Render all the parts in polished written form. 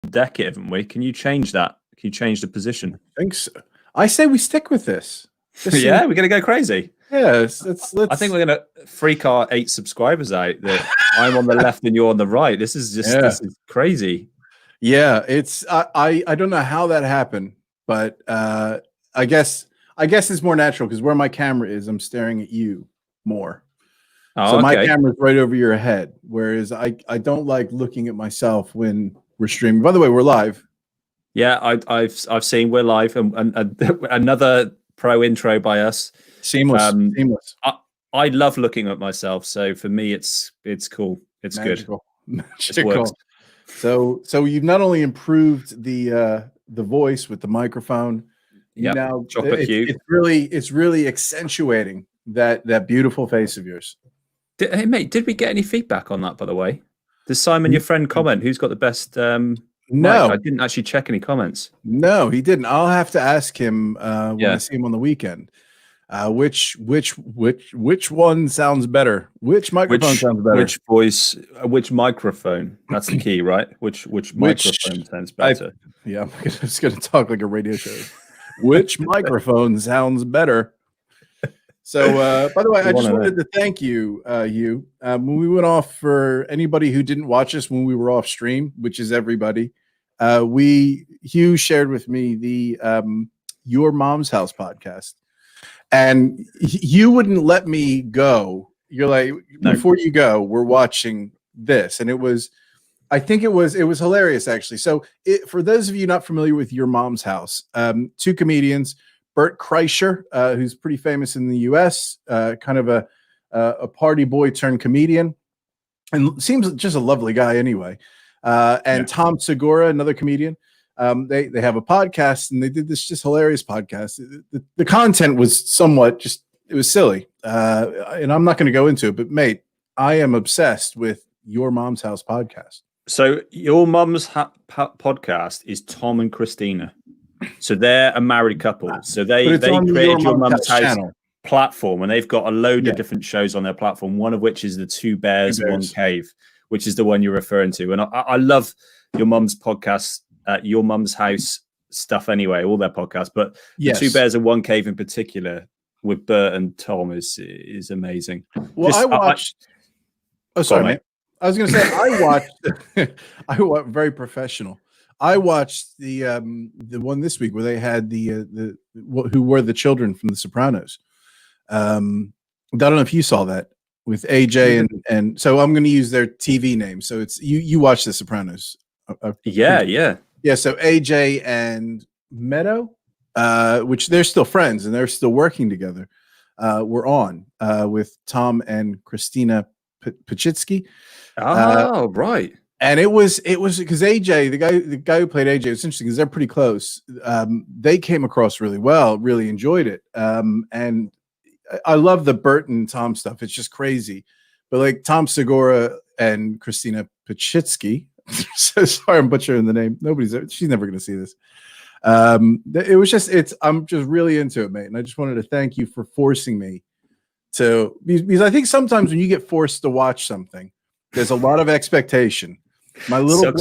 decade, haven't we? Can you change that? Can you change the position? I think so. I say we stick with this. Yeah, we're gonna go crazy. Yeah, let's. I think we're gonna freak our 8 subscribers out that I'm on the left and you're on the right. This is this is crazy. Yeah, it's I don't know how that happened, but I guess it's more natural because where my camera is, I'm staring at you more. Oh, so okay. my camera's right over your head, whereas I don't like looking at myself when we're streaming. By the way, we're live. Yeah, I've seen we're live and another pro intro by us. Seamless. Seamless. I love looking at myself, so for me it's cool. It's Magical. good. Magical. It works. So you've not only improved the voice with the microphone, yeah. Now it's it's really accentuating that beautiful face of yours. Hey mate, did we get any feedback on that, by the way? Does Simon, your friend, comment who's got the best No, I didn't actually check any comments. No, he didn't. I'll have to ask him when I see him on the weekend. Which one sounds better? Which microphone sounds better? Which voice? Which microphone? That's the key, right? Which microphone sounds better? I'm just going to talk like a radio show. Which microphone sounds better? So, by the way, I just wanted to thank you, when we went off, for anybody who didn't watch us when we were off stream, which is everybody. Hugh shared with me the Your Mom's House podcast, and you wouldn't let me go. You're like, before you go, we're watching this, and I think it was hilarious, actually. So, for those of you not familiar with Your Mom's House, 2 comedians. Bert Kreischer, who's pretty famous in the U.S., kind of a party boy turned comedian, and seems just a lovely guy anyway. And Tom Segura, another comedian. They have a podcast, and they did this just hilarious podcast. The content was somewhat it was silly, and I'm not going to go into it. But mate, I am obsessed with Your Mom's House podcast. So Your Mom's podcast is Tom and Christina. So they're a married couple. So they created Your Mom's House channel platform, and they've got a load of different shows on their platform. One of which is the Two Bears, One Cave, which is the one you're referring to. And I love Your Mom's podcast, Your Mom's House stuff anyway, all their podcasts. But the Two Bears and One Cave in particular with Bert and Tom is amazing. Well, I watched. Sorry, mate. I was going to say I watched. I watched very professional. I watched the one this week where they had the who were the children from The Sopranos. I don't know if you saw that with AJ and so I'm going to use their TV name. So it's you watch The Sopranos. Yeah. So AJ and Meadow, which they're still friends and they're still working together. We're on with Tom and Christina Pachitsky. Oh, right. And it was because AJ, the guy who played AJ, it's interesting because they're pretty close. They came across really well, really enjoyed it. And I love the Bert and Tom stuff. It's just crazy. But like Tom Segura and Christina Pachitsky, so sorry I'm butchering the name. She's never going to see this. It was I'm just really into it, mate. And I just wanted to thank you for forcing me to, because I think sometimes when you get forced to watch something, there's a lot of expectation. My little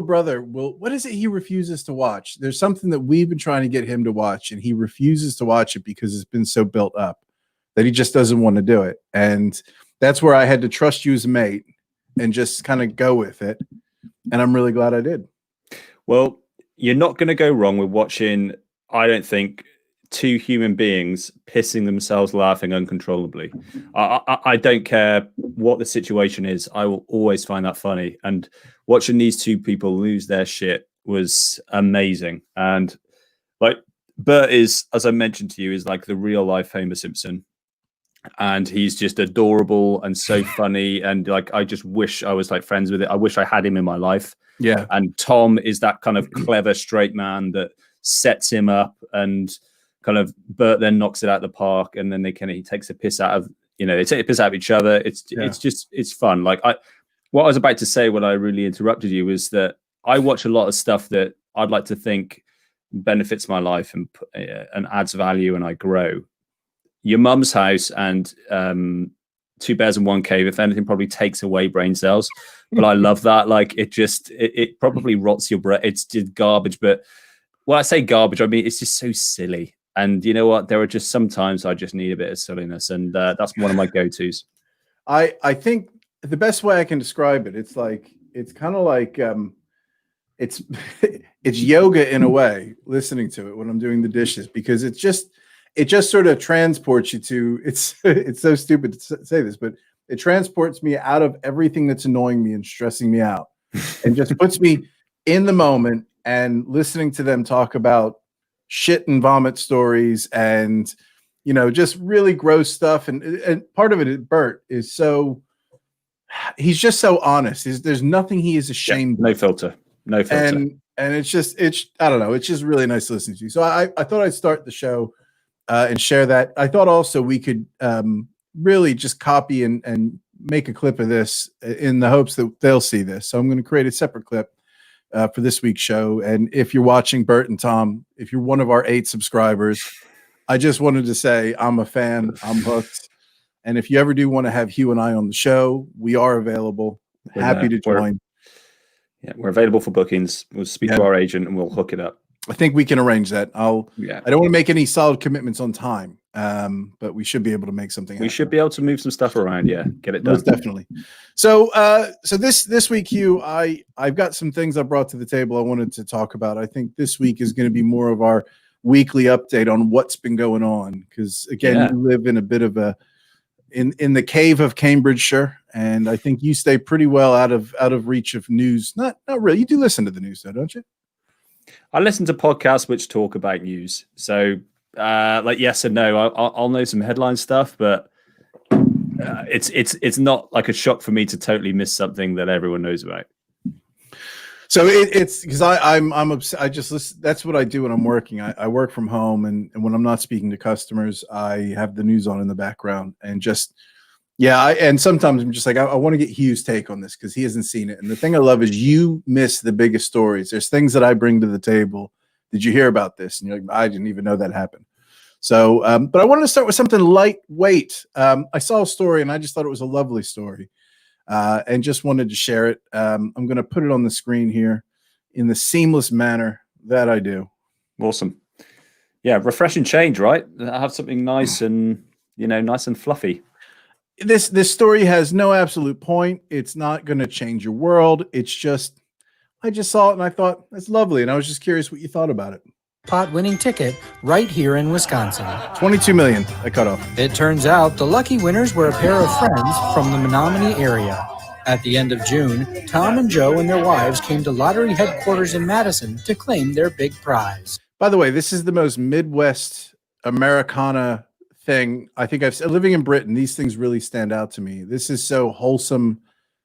brother will. What is it he refuses to watch? There's something that we've been trying to get him to watch, and he refuses to watch it because it's been so built up that he just doesn't want to do it. And that's where I had to trust you as a mate and just kind of go with it. And I'm really glad I did. Well, you're not going to go wrong with watching, I don't think, 2 human beings pissing themselves laughing uncontrollably. I don't care what the situation is. I will always find that funny. And watching these 2 people lose their shit was amazing. And like Bert is, as I mentioned to you, is like the real life Homer Simpson. And he's just adorable and so funny. And like, I just wish I was like friends with it. I wish I had him in my life. Yeah. And Tom is that kind of clever straight man that sets him up, and kind of Bert then knocks it out of the park, and then he takes a piss out of, they take a piss out of each other. It's fun. Like what I was about to say when I really interrupted you was that I watch a lot of stuff that I'd like to think benefits my life and adds value, and I grow. Your Mum's House and two bears in one cave. If anything, probably takes away brain cells. But I love that. Like it probably rots your brain. It's just garbage. But when I say garbage, I mean it's just so silly. And you know what? There are just sometimes I just need a bit of silliness, and that's one of my go-tos. I think the best way I can describe it, it's kind of like it's it's yoga in a way, listening to it when I'm doing the dishes, because it just sort of transports you to it's so stupid to say this, but it transports me out of everything that's annoying me and stressing me out, and just puts me in the moment. And listening to them talk about shit and vomit stories, and just really gross stuff, and part of it, Bert is he's just so honest. There's nothing he is ashamed. No filter. And it's I don't know. It's just really nice to listen to. So I thought I'd start the show and share that. I thought also we could really just copy and make a clip of this in the hopes that they'll see this. So I'm going to create a separate clip for this week's show. And if you're watching, Bert and Tom, if you're one of our 8 subscribers, I just wanted to say I'm a fan. I'm hooked. And if you ever do want to have Hugh and I on the show, we are available. Happy to join. We're available for bookings. We'll speak to our agent and we'll hook it up. I think we can arrange that. I don't want to make any solid commitments on time, but we should be able to make something happen. We should be able to move some stuff around. Yeah, get it done. Most definitely. So, this week, Hugh, I've got some things I brought to the table I wanted to talk about. I think this week is going to be more of our weekly update on what's been going on, because again, you live in a bit of in the cave of Cambridgeshire, and I think you stay pretty well out of reach of news. Not really. You do listen to the news, though, don't you? I listen to podcasts which talk about news. So, like yes and no. I'll know some headline stuff, but it's not like a shock for me to totally miss something that everyone knows about. So it's because I'm I just listen. That's what I do when I'm working. I work from home, and when I'm not speaking to customers, I have the news on in the background, and just and sometimes I'm just like, I want to get Hugh's take on this because he hasn't seen it. And the thing I love is you miss the biggest stories. There's things that I bring to the table. Did you hear about this? And you're like, I didn't even know that happened. So, but I wanted to start with something lightweight. I saw a story and I just thought it was a lovely story, and just wanted to share it. I'm going to put it on the screen here in the seamless manner that I do. Awesome. Yeah, refreshing change, right? Have something nice and nice and fluffy. This story has no absolute point. It's not going to change your world. It's just, I just saw it and I thought that's lovely, and I was just curious what you thought about it. Jackpot winning ticket right here in Wisconsin. 22 million. I cut off. It turns out the lucky winners were a pair of friends from the Menominee area. At the end of June, Tom and Joe and their wives came to lottery headquarters in Madison to claim their big prize. By the way, this is the most Midwest Americana thing I think I've said. Living in Britain, these things really stand out to me. This is so wholesome,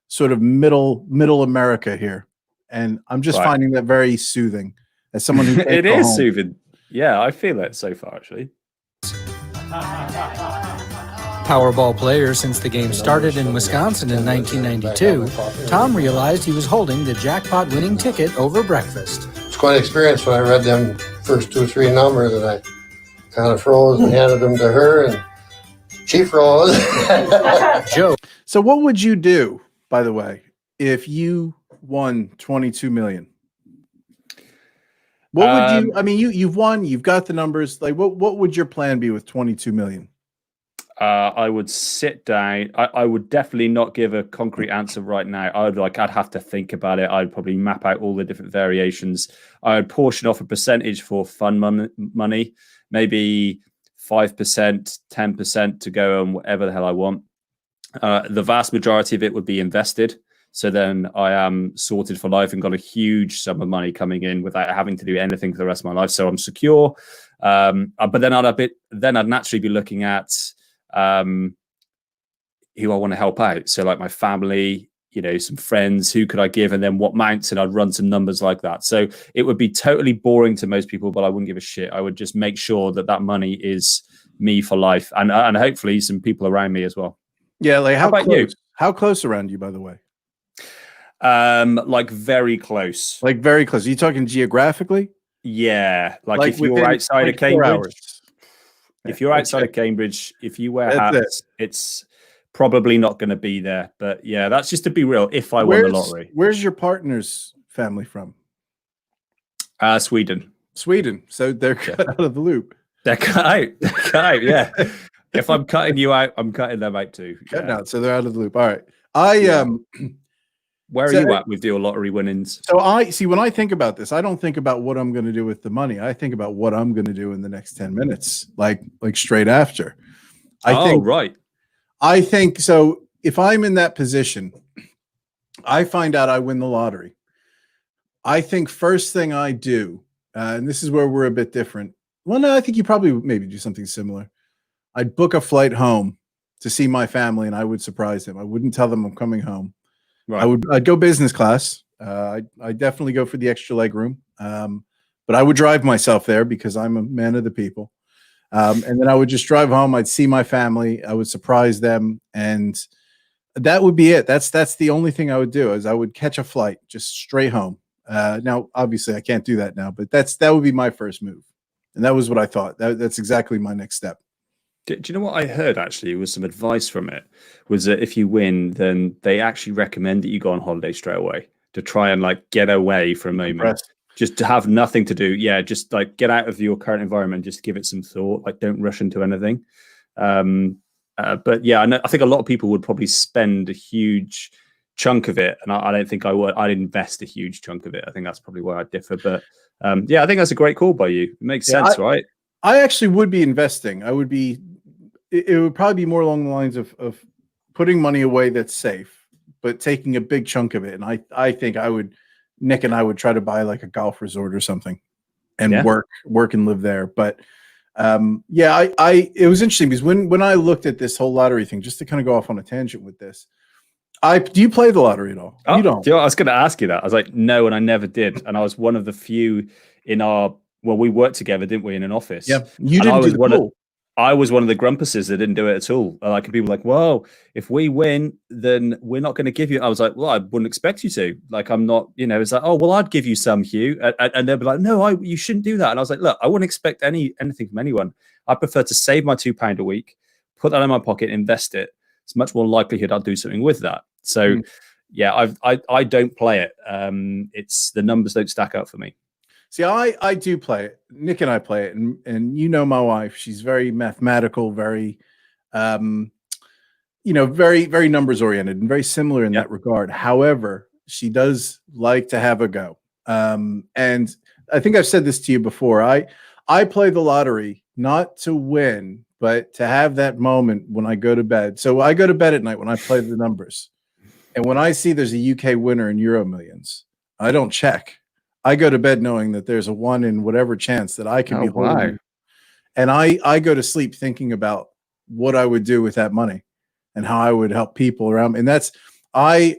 sort of middle America here, and I'm just finding that very soothing. As someone who it is home. Soothing. Yeah, I feel it so far actually. Powerball player since the game started in Wisconsin in 1992, Tom realized he was holding the jackpot winning ticket over breakfast. It's quite an experience when I read them first 2 or 3 numbers, and I kind of froze and handed them to her, and she froze. Joe. So what would you do, by the way, if you won 22 million? What would you, I mean, you've won, you've got the numbers. Like what would your plan be with 22 million? I would sit down. I would definitely not give a concrete answer right now. I'd have to think about it. I'd probably map out all the different variations. I would portion off a percentage for fun money, maybe 5%, 10% to go on whatever the hell I want. The vast majority of it would be invested. So then I am sorted for life and got a huge sum of money coming in without having to do anything for the rest of my life. So I'm secure. But then I'd naturally be looking at who I want to help out. So like my family, some friends, who could I give, and then what amounts, and I'd run some numbers like that. So it would be totally boring to most people, but I wouldn't give a shit. I would just make sure that money is me for life, and hopefully some people around me as well. Yeah, like how about you? How close around you, by the way? Like very close. Like very close. Are you talking geographically? Yeah, like if you're outside of Cambridge. If you're outside of Cambridge, if you wear hats, it's probably not going to be there. But yeah, that's just to be real. If I won the lottery. Where's your partner's family from? Sweden. Sweden. So they're cut out of the loop. They're cut out. They're cut out, yeah. If I'm cutting you out, I'm cutting them out too. Cutting out, so they're out of the loop. All right. Where are you at with your lottery winnings? So I see, when I think about this, I don't think about what I'm going to do with the money. I think about what I'm going to do in the next 10 minutes, like straight after. I think so. If I'm in that position, I find out I win the lottery. I think first thing I do, and this is where we're a bit different. Well, no, I think you probably maybe do something similar. I'd book a flight home to see my family, and I would surprise them. I wouldn't tell them I'm coming home. Right. I'd go business class. I'd definitely go for the extra leg room. But I would drive myself there because I'm a man of the people. And then I would just drive home. I'd see my family. I would surprise them, and that would be it. That's the only thing I would do, is I would catch a flight just straight home. Now, obviously, I can't do that now, but that would be my first move, and that was what I thought. That's exactly my next step. Do you know what I heard, actually, was some advice from it, was that if you win, then they actually recommend that you go on holiday straight away to try and get away for a moment, just to have nothing to do. Yeah, just get out of your current environment, just give it some thought, don't rush into anything. But yeah, I think a lot of people would probably spend a huge chunk of it, and I don't think I would. I'd invest a huge chunk of it. I think that's probably where I differ. But yeah, I think that's a great call by you. It makes sense, right? I actually would be investing. It would probably be more along the lines of putting money away that's safe, but taking a big chunk of it. And I think Nick and I would try to buy a golf resort or something and work and live there. But it was interesting because when I looked at this whole lottery thing, just to kind of go off on a tangent with this, do you play the lottery at all? Oh, you don't. I was going to ask you that. I was like, no, and I never did. And I was one of the few in we worked together, didn't we, in an office? Yeah, you didn't do the pool. I was one of the grumpuses that didn't do it at all. People were like, well, if we win, then we're not going to give you. I was like, well, I wouldn't expect you to. I'm not, it's like, oh, well, I'd give you some, Hugh. And they'll be like, no, you shouldn't do that. And I was like, look, I wouldn't expect anything from anyone. I prefer to save my £2 a week, put that in my pocket, invest it. It's much more likelihood I'll do something with that. So, yeah, I don't play it. It's the numbers don't stack up for me. See, I do play it. Nick and I play it, and my wife. She's very mathematical, very, very very numbers oriented, and very similar in that regard. However, she does like to have a go. And I think I've said this to you before. I play the lottery not to win, but to have that moment when I go to bed. So I go to bed at night when I play the numbers, and when I see there's a UK winner in Euro Millions, I don't check. I go to bed knowing that there's a 1 in whatever chance that I can be holding. And I go to sleep thinking about what I would do with that money and how I would help people around me. And that's my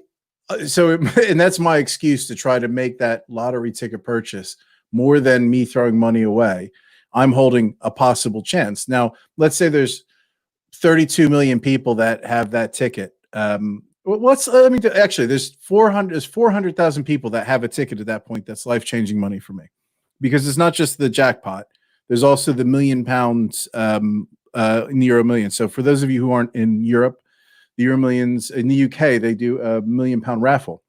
excuse to try to make that lottery ticket purchase more than me throwing money away. I'm holding a possible chance. Now, let's say there's 32 million people that have that ticket. There's 400,000 people that have a ticket at that point. That's life-changing money for me, because it's not just the jackpot. There's also the £1 million in the Euro Millions. So for those of you who aren't in Europe, the Euro Millions in the UK, they do a £1 million raffle,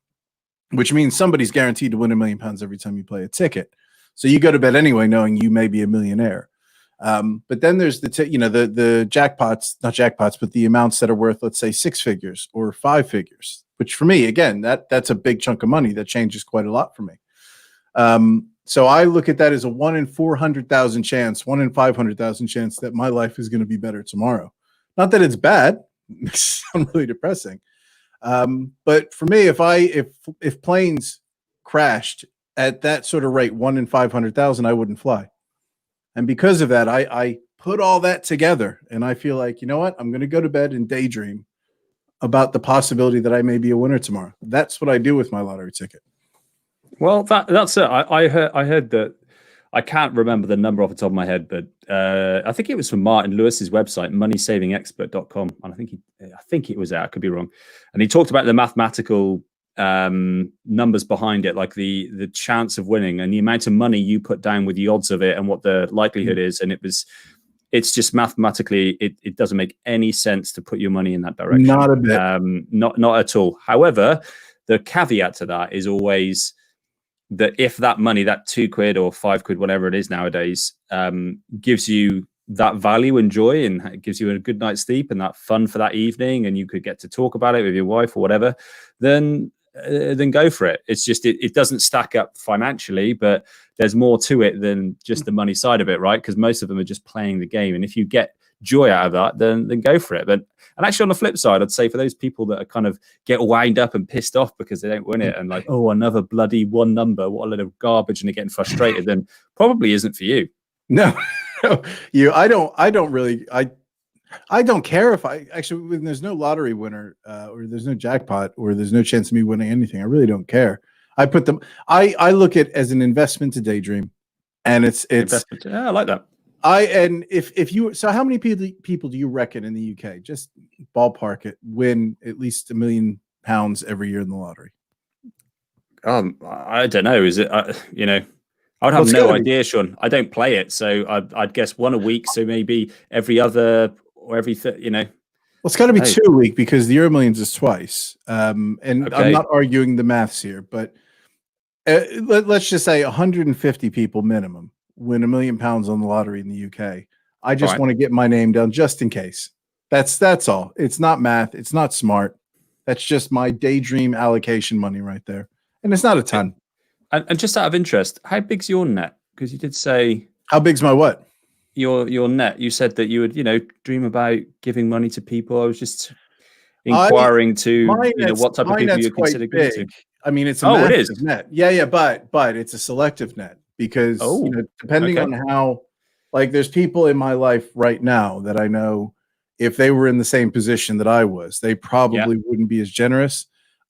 which means somebody's guaranteed to win £1 million every time you play a ticket. So you go to bed anyway, knowing you may be a millionaire. But then there's the jackpots, not jackpots, but the amounts that are worth, let's say, 6 figures or 5 figures, which for me, again, that's a big chunk of money that changes quite a lot for me. So I look at that as a 1 in 400,000 chance, 1 in 500,000 chance that my life is going to be better tomorrow. Not that it's bad. It sounds really depressing. But for me, if planes crashed at that sort of rate, 1 in 500,000, I wouldn't fly. And because of that, I put all that together, and I feel like, you know what? I'm going to go to bed and daydream about the possibility that I may be a winner tomorrow. That's what I do with my lottery ticket. Well, that's it. I heard that. I can't remember the number off the top of my head, but I think it was from Martin Lewis's website, moneysavingexpert.com. And I think it was there. I could be wrong. And he talked about the mathematical numbers behind it, like the chance of winning and the amount of money you put down with the odds of it and what the likelihood is. And it was it's just mathematically, it doesn't make any sense to put your money in that direction. Not a bit. Not at all. However, the caveat to that is always that if that money, that £2 or £5, whatever it is nowadays, gives you that value and joy, and it gives you a good night's sleep and that fun for that evening, and you could get to talk about it with your wife or whatever, then go for it. It's just it doesn't stack up financially, but there's more to it than just the money side of it, right? Because most of them are just playing the game, and if you get joy out of that, then go for it. But and actually, on the flip side, I'd say for those people that are kind of get wound up and pissed off because they don't win it, and like, oh, another bloody one number, what a load of garbage, and they're getting frustrated, then probably isn't for you. No, I don't care if when there's no lottery winner or there's no jackpot or there's no chance of me winning anything. I really don't care. I put them. I look at it as an investment to daydream, and it's. Yeah, I like that. So how many people do you reckon in the UK, just ballpark it, win at least £1 million every year in the lottery? I don't know. Is it I would have no idea, Sean. I don't play it, so I'd guess one a week. So maybe every other or every Well, it's got to be 2 a week because the Euro Millions is twice. And okay. I'm not arguing the maths here, but let's just say 150 people minimum win £1 million on the lottery in the UK. I just want to get my name down just in case. That's all. It's not math. It's not smart. That's just my daydream allocation money right there, and it's not a ton. And just out of interest, how big's your net? Because you did say how big's my what? Your net. You said that you would dream about giving money to people. I was just inquiring what type of people you consider giving to. I mean, it's a massive net. Yeah, but it's a selective net because depending on how, like, there's people in my life right now that I know if they were in the same position that I was, they probably wouldn't be as generous.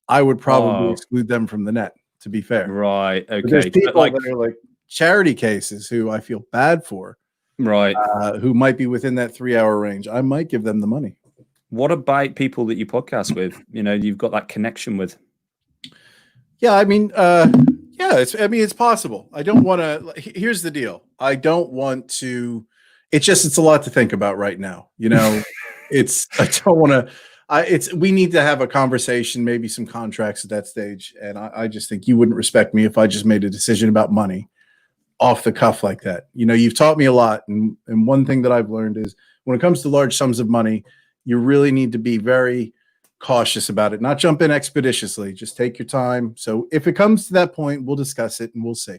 I would probably exclude them from the net, to be fair. Right. Okay. But there's people that are like charity cases who I feel bad for. Right. Who might be within that 3-hour range. I might give them the money. What about people that you podcast with? You've got that connection with. Yeah, I mean, it's possible. I don't want to. Here's the deal. I don't want to. It's a lot to think about right now. I don't want to. We need to have a conversation, maybe some contracts at that stage. And I just think you wouldn't respect me if I just made a decision about money off the cuff like that. You've taught me a lot. And one thing that I've learned is when it comes to large sums of money, you really need to be very cautious about it, not jump in expeditiously. Just take your time. So if it comes to that point, we'll discuss it and we'll see.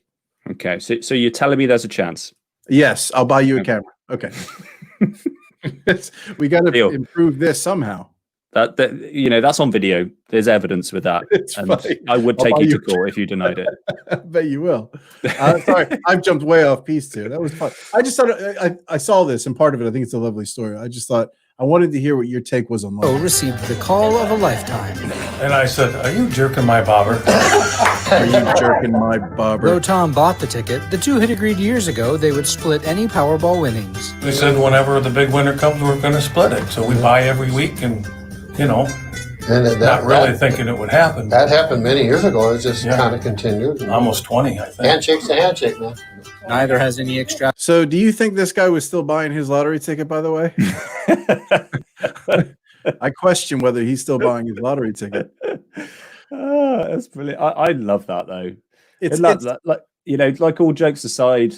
Okay. So you're telling me there's a chance? Yes. I'll buy you a camera. Okay. We got to improve this somehow. That's on video. There's evidence with that. I would take you to court if you denied it. I bet you will. Sorry, I've jumped way off piece too. That was fun. I just thought I saw this, and part of it, I think it's a lovely story. I just thought I wanted to hear what your take was on life. Received the call of a lifetime. And I said, "Are you jerking my bobber?" Are you jerking my bobber? Though Tom bought the ticket, the two had agreed years ago they would split any Powerball winnings. We said whenever the big winner comes, we're going to split it. So we buy every week and, not really thinking it would happen. That happened many years ago. It just kind of continued. Almost 20, I think. Handshake's a handshake, man. Neither has any extra. So do you think this guy was still buying his lottery ticket, by the way? I question whether he's still buying his lottery ticket. That's brilliant. I love that, though. Like all jokes aside,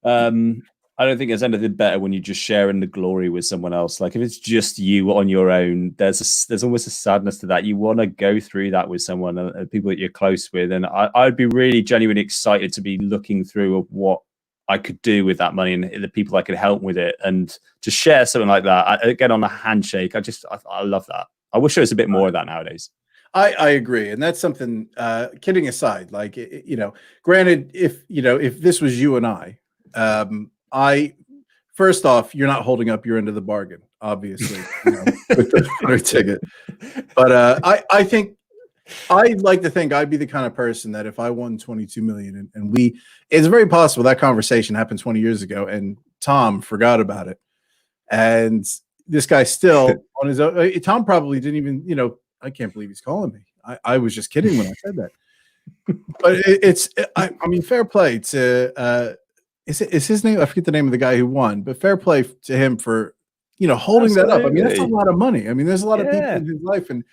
I don't think there's anything better when you're just sharing the glory with someone else. Like if it's just you on your own, there's almost a sadness to that. You want to go through that with someone, people that you're close with. And I'd be really genuinely excited to be looking through of what I could do with that money and the people I could help with it, and to share something like that. Again, on a handshake, I love that. I wish there was a bit more of that nowadays. I agree. And that's something, kidding aside, like, granted, if this was you and I, first off, you're not holding up your end of the bargain, obviously, with the lottery ticket. But I think I'd like to think I'd be the kind of person that if I won 22 million and it's very possible that conversation happened 20 years ago and Tom forgot about it. And this guy still on his own. Tom probably didn't even, I can't believe he's calling me. I was just kidding when I said that. But I mean, fair play to is his name? I forget the name of the guy who won, but fair play to him for holding that up. I mean, that's a lot of money. I mean, there's a lot of people in his life, and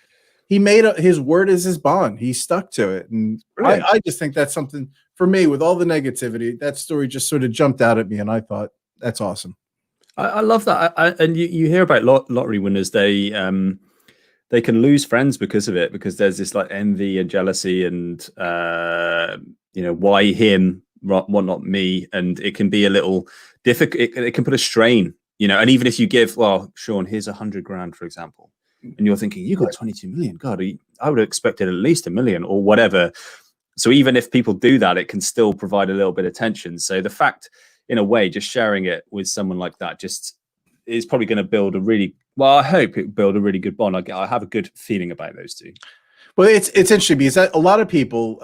he made his word is his bond. He stuck to it, and I just think that's something for me. With all the negativity, that story just sort of jumped out at me, and I thought that's awesome. I love that. And you hear about lottery winners. They can lose friends because of it, because there's this like envy and jealousy and why him, what not me, and it can be a little difficult. It can put a strain, and even if you give, well, Sean, here's $100,000, for example, and you're thinking you got 22 million, God, I would have expected at least $1 million or whatever. So even if people do that, it can still provide a little bit of tension. So the fact, in a way, just sharing it with someone like that just is probably going to build a really, well, I hope it build a really good bond. I have a good feeling about those two. Well, it's interesting because a lot of people,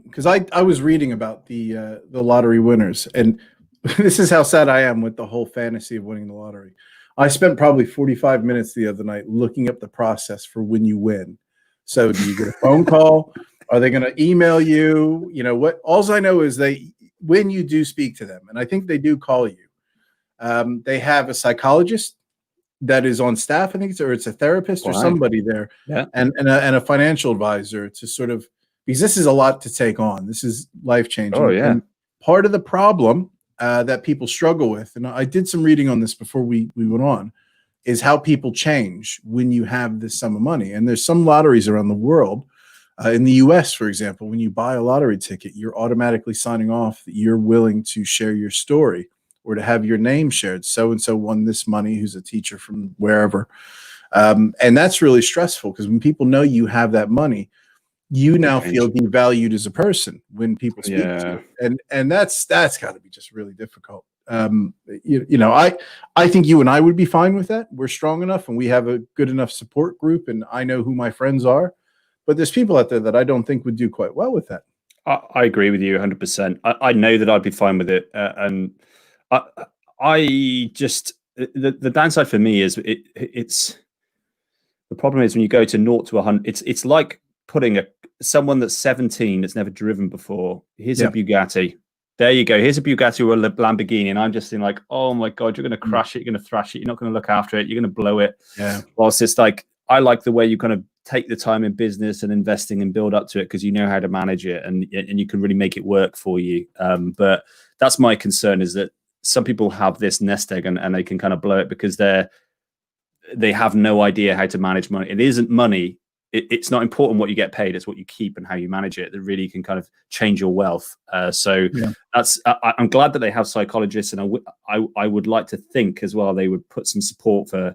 because I was reading about the lottery winners, and this is how sad I am with the whole fantasy of winning the lottery. I spent probably 45 minutes the other night looking up the process for when you win. So do you get a phone call? Are they going to email you? What? All I know is when you do speak to them, and I think they do call you, they have a psychologist that is on staff, I think, it's a therapist or somebody there, and a financial advisor to sort of, because this is a lot to take on. This is life-changing. Oh, yeah. And part of the problem that people struggle with, and I did some reading on this before we went on, is how people change when you have this sum of money. And there's some lotteries around the world. In the US, for example, when you buy a lottery ticket, you're automatically signing off that you're willing to share your story or to have your name shared. So-and-so won this money, who's a teacher from wherever. And that's really stressful, because when people know you have that money, you now feel devalued as a person when people speak to you. And that's got to be just really difficult. I think you and I would be fine with that. We're strong enough and we have a good enough support group, and I know who my friends are. But there's people out there that I don't think would do quite well with that. I agree with you 100%. I know that I'd be fine with it. And I just, the downside for me is it's the problem is when you go to 0 to 100, it's like putting someone that's 17 that's never driven before. Here's a Bugatti. There you go. Here's a Bugatti or a Lamborghini. And I'm just thinking like, oh my God, you're going to crash it. You're going to thrash it. You're not going to look after it. You're going to blow it. Yeah. Whilst it's like, I like the way you kind of take the time in business and investing and build up to it, because you know how to manage it and you can really make it work for you. But that's my concern, is that some people have this nest egg and they can kind of blow it because they have no idea how to manage money. It isn't money. It's not important what you get paid. It's what you keep and how you manage it that really can kind of change your wealth. I'm glad that they have psychologists, and I would like to think as well they would put some support for,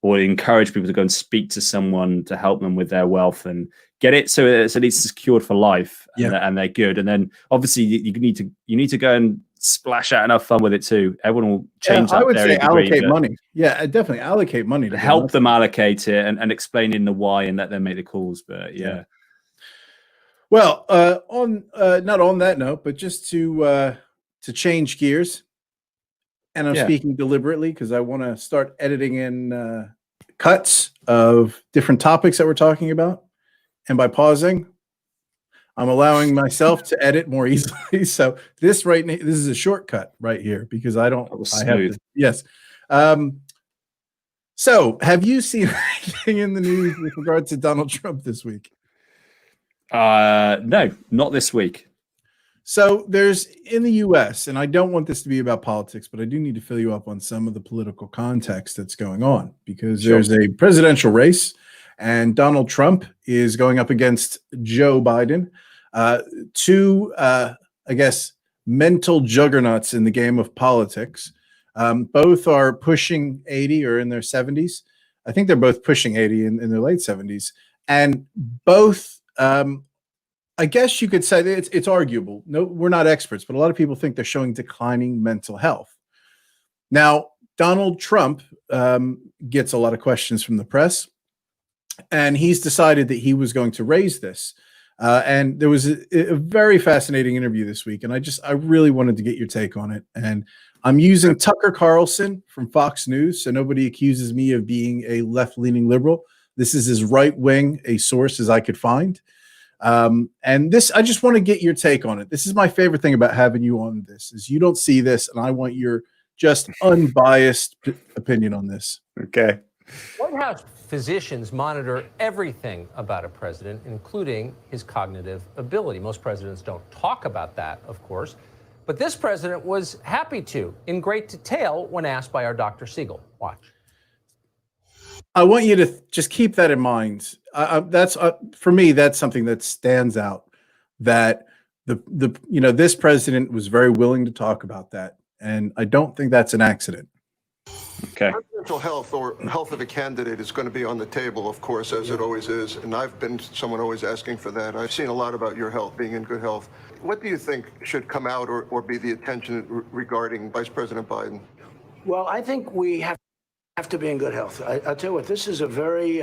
or encourage people to go and speak to someone to help them with their wealth and get it so it's at least secured for life, and they're good. And then obviously you need to go and splash out enough fun with it too. Everyone will change. I would say allocate money. Yeah, definitely allocate money to help them allocate it and explain in the why and let them make the calls. But well, on not on that note, but just to change gears. And I'm speaking deliberately because I want to start editing in cuts of different topics that we're talking about. And by pausing, I'm allowing myself to edit more easily. So this is a shortcut right here because I have to, yes. So have you seen anything in the news with regard to Donald Trump this week? No, not this week. So there's in the U.S., and I don't want this to be about politics, but I do need to fill you up on some of the political context that's going on, because there's a presidential race and Donald Trump is going up against Joe Biden, two, I guess, mental juggernauts in the game of politics. Both are pushing 80 or in their 70s. I think they're both pushing 80 in their late 70s. And both, I guess you could say that it's arguable. No, we're not experts, but a lot of people think they're showing declining mental health. Now, Donald Trump gets a lot of questions from the press, and he's decided that he was going to raise this. And there was a very fascinating interview this week, and I really wanted to get your take on it. And I'm using Tucker Carlson from Fox News, so nobody accuses me of being a left-leaning liberal. This is as right-wing a source as I could find. And this, I just want to get your take on it. This is my favorite thing about having you on this, is you don't see this, and I want your just unbiased opinion on this. Okay. White House physicians monitor everything about a president, including his cognitive ability. Most presidents don't talk about that, of course, but this president was happy to, in great detail, when asked by our Dr. Siegel. Watch. I want you to just keep that in mind. That's for me, that's something that stands out, that this president was very willing to talk about that. And I don't think that's an accident. Okay. Mental health or health of a candidate is going to be on the table, of course, as it always is. And I've been someone always asking for that. I've seen a lot about your health, being in good health. What do you think should come out or be the attention regarding Vice President Biden? Well, I think we have to be in good health. I'll tell you what, this is a very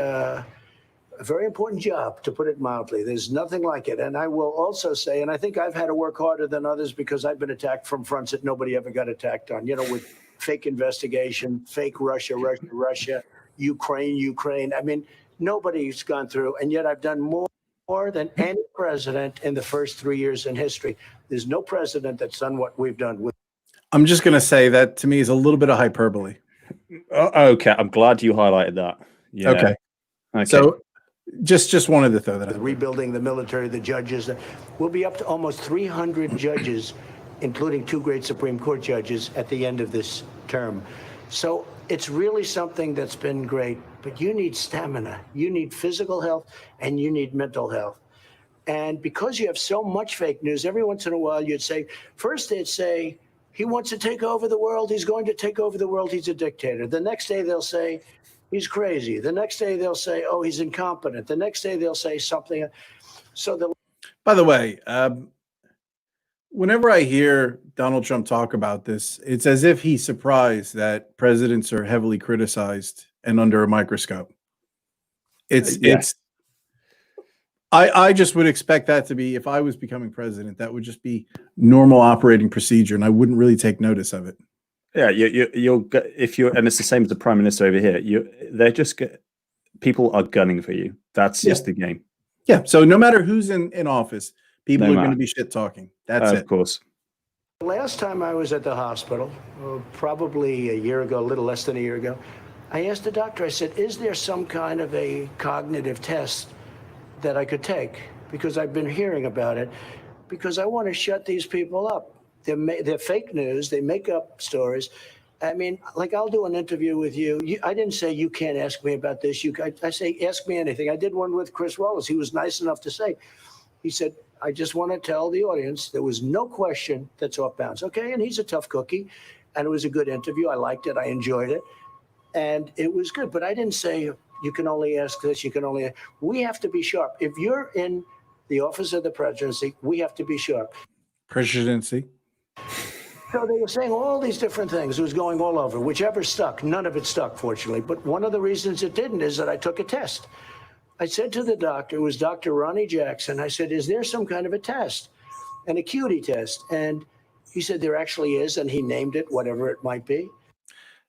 important job, to put it mildly. There's nothing like it. And I will also say, and I think I've had to work harder than others because I've been attacked from fronts that nobody ever got attacked on, with fake investigation, fake Russia, Ukraine. I mean, nobody's gone through, and yet I've done more than any president in the first 3 years in history. There's no president that's done what we've done. I'm just going to say that to me is a little bit of hyperbole. Okay, I'm glad you highlighted that. Yeah. Okay. So just wanted to throw that out. Rebuilding the military, the judges. We'll be up to almost 300 judges, including 2 great Supreme Court judges at the end of this term. So it's really something that's been great, but you need stamina, you need physical health, and you need mental health. And because you have so much fake news, every once in a while you'd say, first they'd say, he wants to take over the world, he's going to take over the world, he's a dictator. The next day they'll say, he's crazy. The next day they'll say, oh, he's incompetent. The next day they'll say something. So by the way, whenever I hear Donald Trump talk about this, it's as if he's surprised that presidents are heavily criticized and under a microscope. I just would expect that to be, if I was becoming president, that would just be normal operating procedure, and I wouldn't really take notice of it. Yeah, you'll get, and it's the same as the prime minister over here. People are gunning for you. That's just the game. Yeah. So no matter who's in office, people are going to be shit talking. That's it. Of course. The last time I was at the hospital, probably a year ago, a little less than a year ago, I asked the doctor, I said, is there some kind of a cognitive test that I could take? Because I've been hearing about it, because I want to shut these people up. They're fake news. They make up stories. I mean, like, I'll do an interview with you. I didn't say you can't ask me about this. I say, ask me anything. I did one with Chris Wallace. He was nice enough to say, he said, I just want to tell the audience there was no question that's off bounds. Okay, and he's a tough cookie, and it was a good interview. I liked it. I enjoyed it, and it was good. But I didn't say you can only ask this. We have to be sharp. If you're in the office of the presidency, we have to be sharp. Presidency. So they were saying all these different things. It was going all over. Whichever stuck, none of it stuck, fortunately. But one of the reasons it didn't is that I took a test. I said to the doctor, it was Dr. Ronnie Jackson, I said, is there some kind of a test, an acuity test? And he said, there actually is, and he named it, whatever it might be.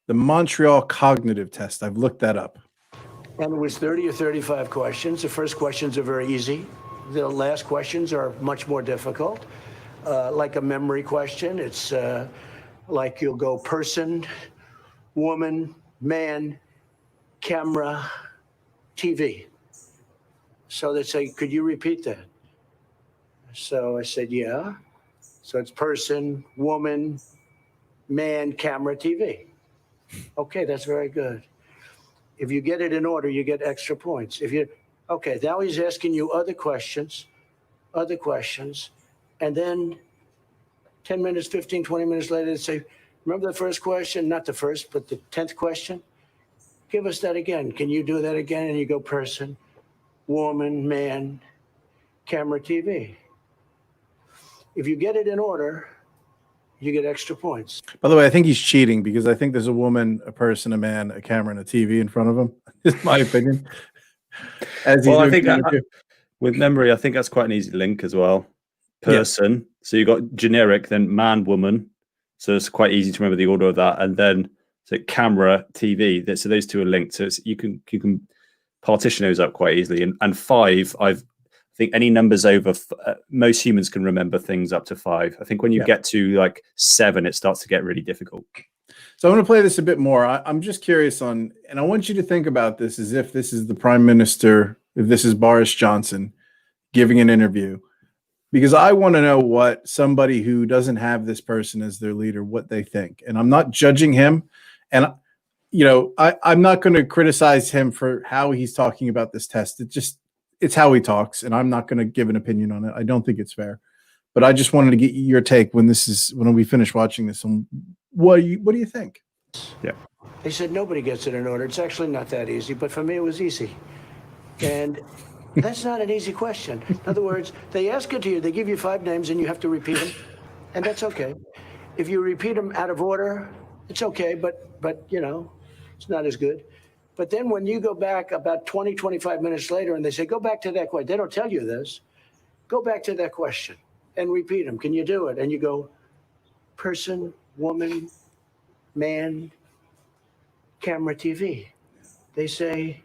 The Montreal Cognitive Test. I've looked that up. And it was 30 or 35 questions. The first questions are very easy. The last questions are much more difficult. Like a memory question, it's like you'll go person, woman, man, camera, TV. So they say, could you repeat that? So I said, yeah. So it's person, woman, man, camera, TV. Okay, that's very good. If you get it in order, you get extra points. Okay, now he's asking you other questions. And then 10 minutes, 15, 20 minutes later, they say, remember the first question? Not the first, but the 10th question? Give us that again. Can you do that again? And you go person, woman, man, camera, TV. If you get it in order, you get extra points. By the way, I think he's cheating because I think there's a woman, a person, a man, a camera, and a TV in front of him. Is my opinion. Well, I think with memory, I think that's quite an easy link as well. Person. Yeah. So you got generic, then man, woman. So it's quite easy to remember the order of that. And then so camera, TV. So those two are linked. So you can partition those up quite easily. And 5, I think any numbers over most humans can remember things up to 5. I think when you get to like 7, it starts to get really difficult. So I'm going to play this a bit more. I'm just curious on, and I want you to think about this as if this is the Prime Minister, if this is Boris Johnson giving an interview, because I want to know what somebody who doesn't have this person as their leader, what they think. And I'm not judging him. And, you know, I'm not going to criticize him for how he's talking about this test. It's how he talks. And I'm not going to give an opinion on it. I don't think it's fair. But I just wanted to get your take when we finish watching this. And what do you think? Yeah. They said nobody gets it in order. It's actually not that easy, but for me it was easy. And that's not an easy question. In other words, they ask it to you, they give you 5 names and you have to repeat them, and that's okay. If you repeat them out of order, it's okay, but you know, it's not as good. But then when you go back about 20, 25 minutes later and they say, go back to that question, they don't tell you this, go back to that question and repeat them. Can you do it? And you go, person, woman, man, camera, TV. They say,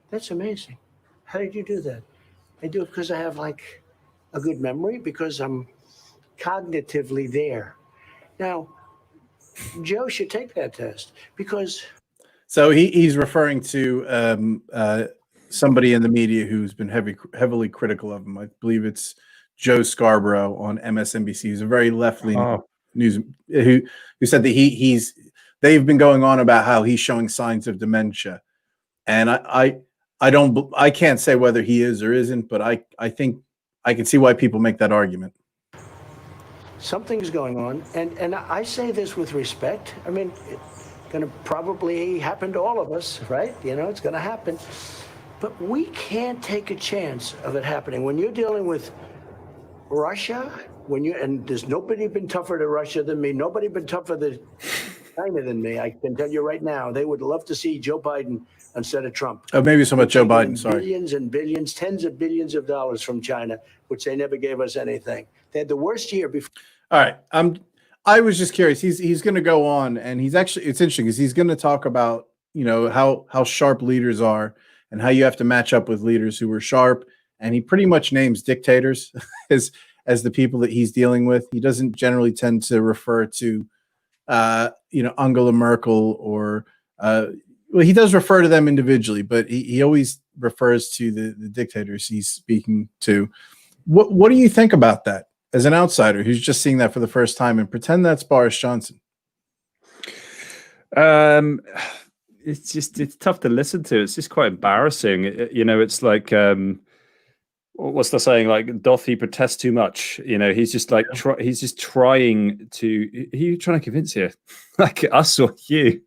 that's amazing. How did you do that? I do it because I have like a good memory, because I'm cognitively there. Now, Joe should take that test because. So he's referring to somebody in the media who's been heavily critical of him. I believe it's Joe Scarborough on MSNBC. He's a very left-leaning news who said that they've been going on about how he's showing signs of dementia, and I can't say whether he is or isn't, but I think I can see why people make that argument. Something's going on, and I say this with respect. I mean, it's going to probably happen to all of us, right? You know, it's going to happen, but we can't take a chance of it happening. When you're dealing with Russia, and there's nobody been tougher to Russia than me, nobody been tougher to China than me. I can tell you right now, they would love to see Joe Biden instead of Trump. Oh, maybe so much Joe Biden. Sorry. Billions and billions, tens of billions of dollars from China, which they never gave us anything. They had the worst year before. All right. I was just curious. He's going to go on, and it's interesting because he's going to talk about, you know, how sharp leaders are and how you have to match up with leaders who are sharp. And he pretty much names dictators as the people that he's dealing with. He doesn't generally tend to refer to, Angela Merkel or, well, he does refer to them individually, but he always refers to the dictators he's speaking to. What do you think about that as an outsider who's just seeing that for the first time, and pretend that's Boris Johnson? It's tough to listen to. It's just quite embarrassing. It's like, what's the saying? Like, doth he protest too much? You know, he's just like, he's just trying to, who are you trying to convince here? Like us or you?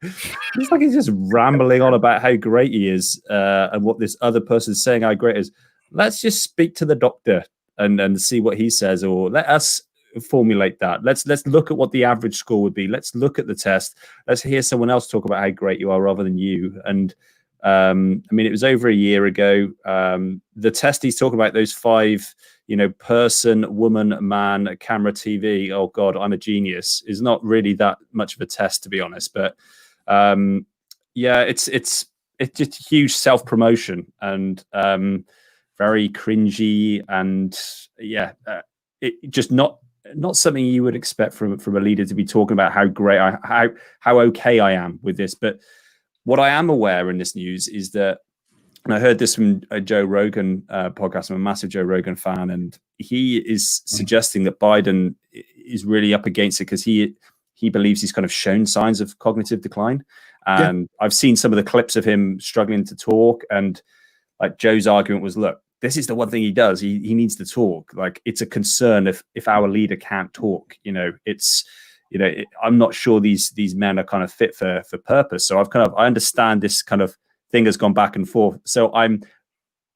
He's just rambling on about how great he is and what this other person's saying how great it is. Let's just speak to the doctor and see what he says, or let us formulate that. Let's look at what the average score would be. Let's look at the test. Let's hear someone else talk about how great you are rather than you. And it was over a year ago. The test he's talking about, those 5, person, woman, man, camera, TV. Oh God, I'm a genius. Is not really that much of a test, to be honest. But it's just huge self-promotion and very cringy, and it just not something you would expect from a leader to be talking about how great how okay I am with this. But what I am aware in this news is that, and I heard this from a Joe Rogan podcast. I'm a massive Joe Rogan fan, and he is suggesting that Biden is really up against it because he believes he's kind of shown signs of cognitive decline. And I've seen some of the clips of him struggling to talk, and like Joe's argument was, look, this is the one thing he does. He needs to talk. Like, it's a concern if our leader can't talk. I'm not sure these men are kind of fit for purpose. So I understand this kind of thing has gone back and forth. So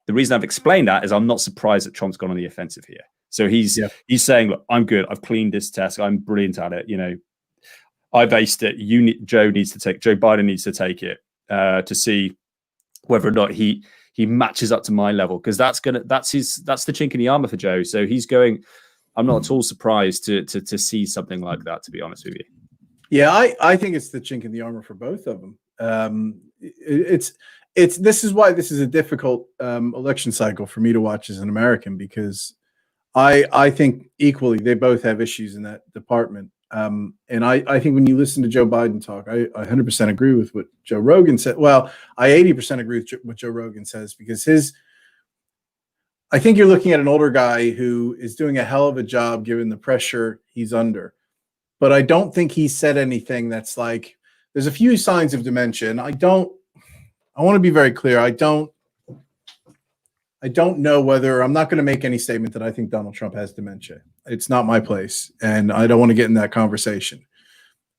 the reason I've explained that is I'm not surprised that Trump's gone on the offensive here. So he's saying, look, I'm good. I've cleaned this test. I'm brilliant at it. I based it. Joe Biden needs to take it to see whether or not he matches up to my level, because that's the chink in the armor for Joe. So he's going. I'm not at all surprised to see something like that, to be honest with you. Yeah, I think it's the chink in the armor for both of them. this is why this is a difficult election cycle for me to watch as an American, because I think equally they both have issues in that department. And I think when you listen to Joe Biden talk, I 100% agree with what Joe Rogan said. Well, I 80% agree with what Joe Rogan says, because I think you're looking at an older guy who is doing a hell of a job given the pressure he's under. But I don't think he said anything that's like, there's a few signs of dementia. And I want to be very clear. I don't know whether, I'm not going to make any statement that I think Donald Trump has dementia. It's not my place, and I don't want to get in that conversation.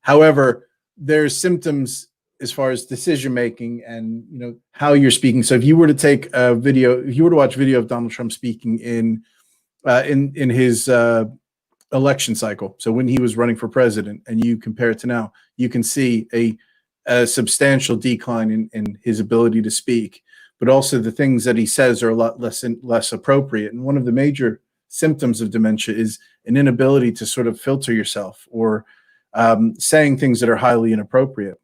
However, there's symptoms as far as decision making and how you're speaking. So if you were to take a video, if you were to watch video of Donald Trump speaking in his election cycle, so when he was running for president, and you compare it to now, you can see a substantial decline in his ability to speak. But also the things that he says are a lot less appropriate. And one of the major symptoms of dementia is an inability to sort of filter yourself, or saying things that are highly inappropriate.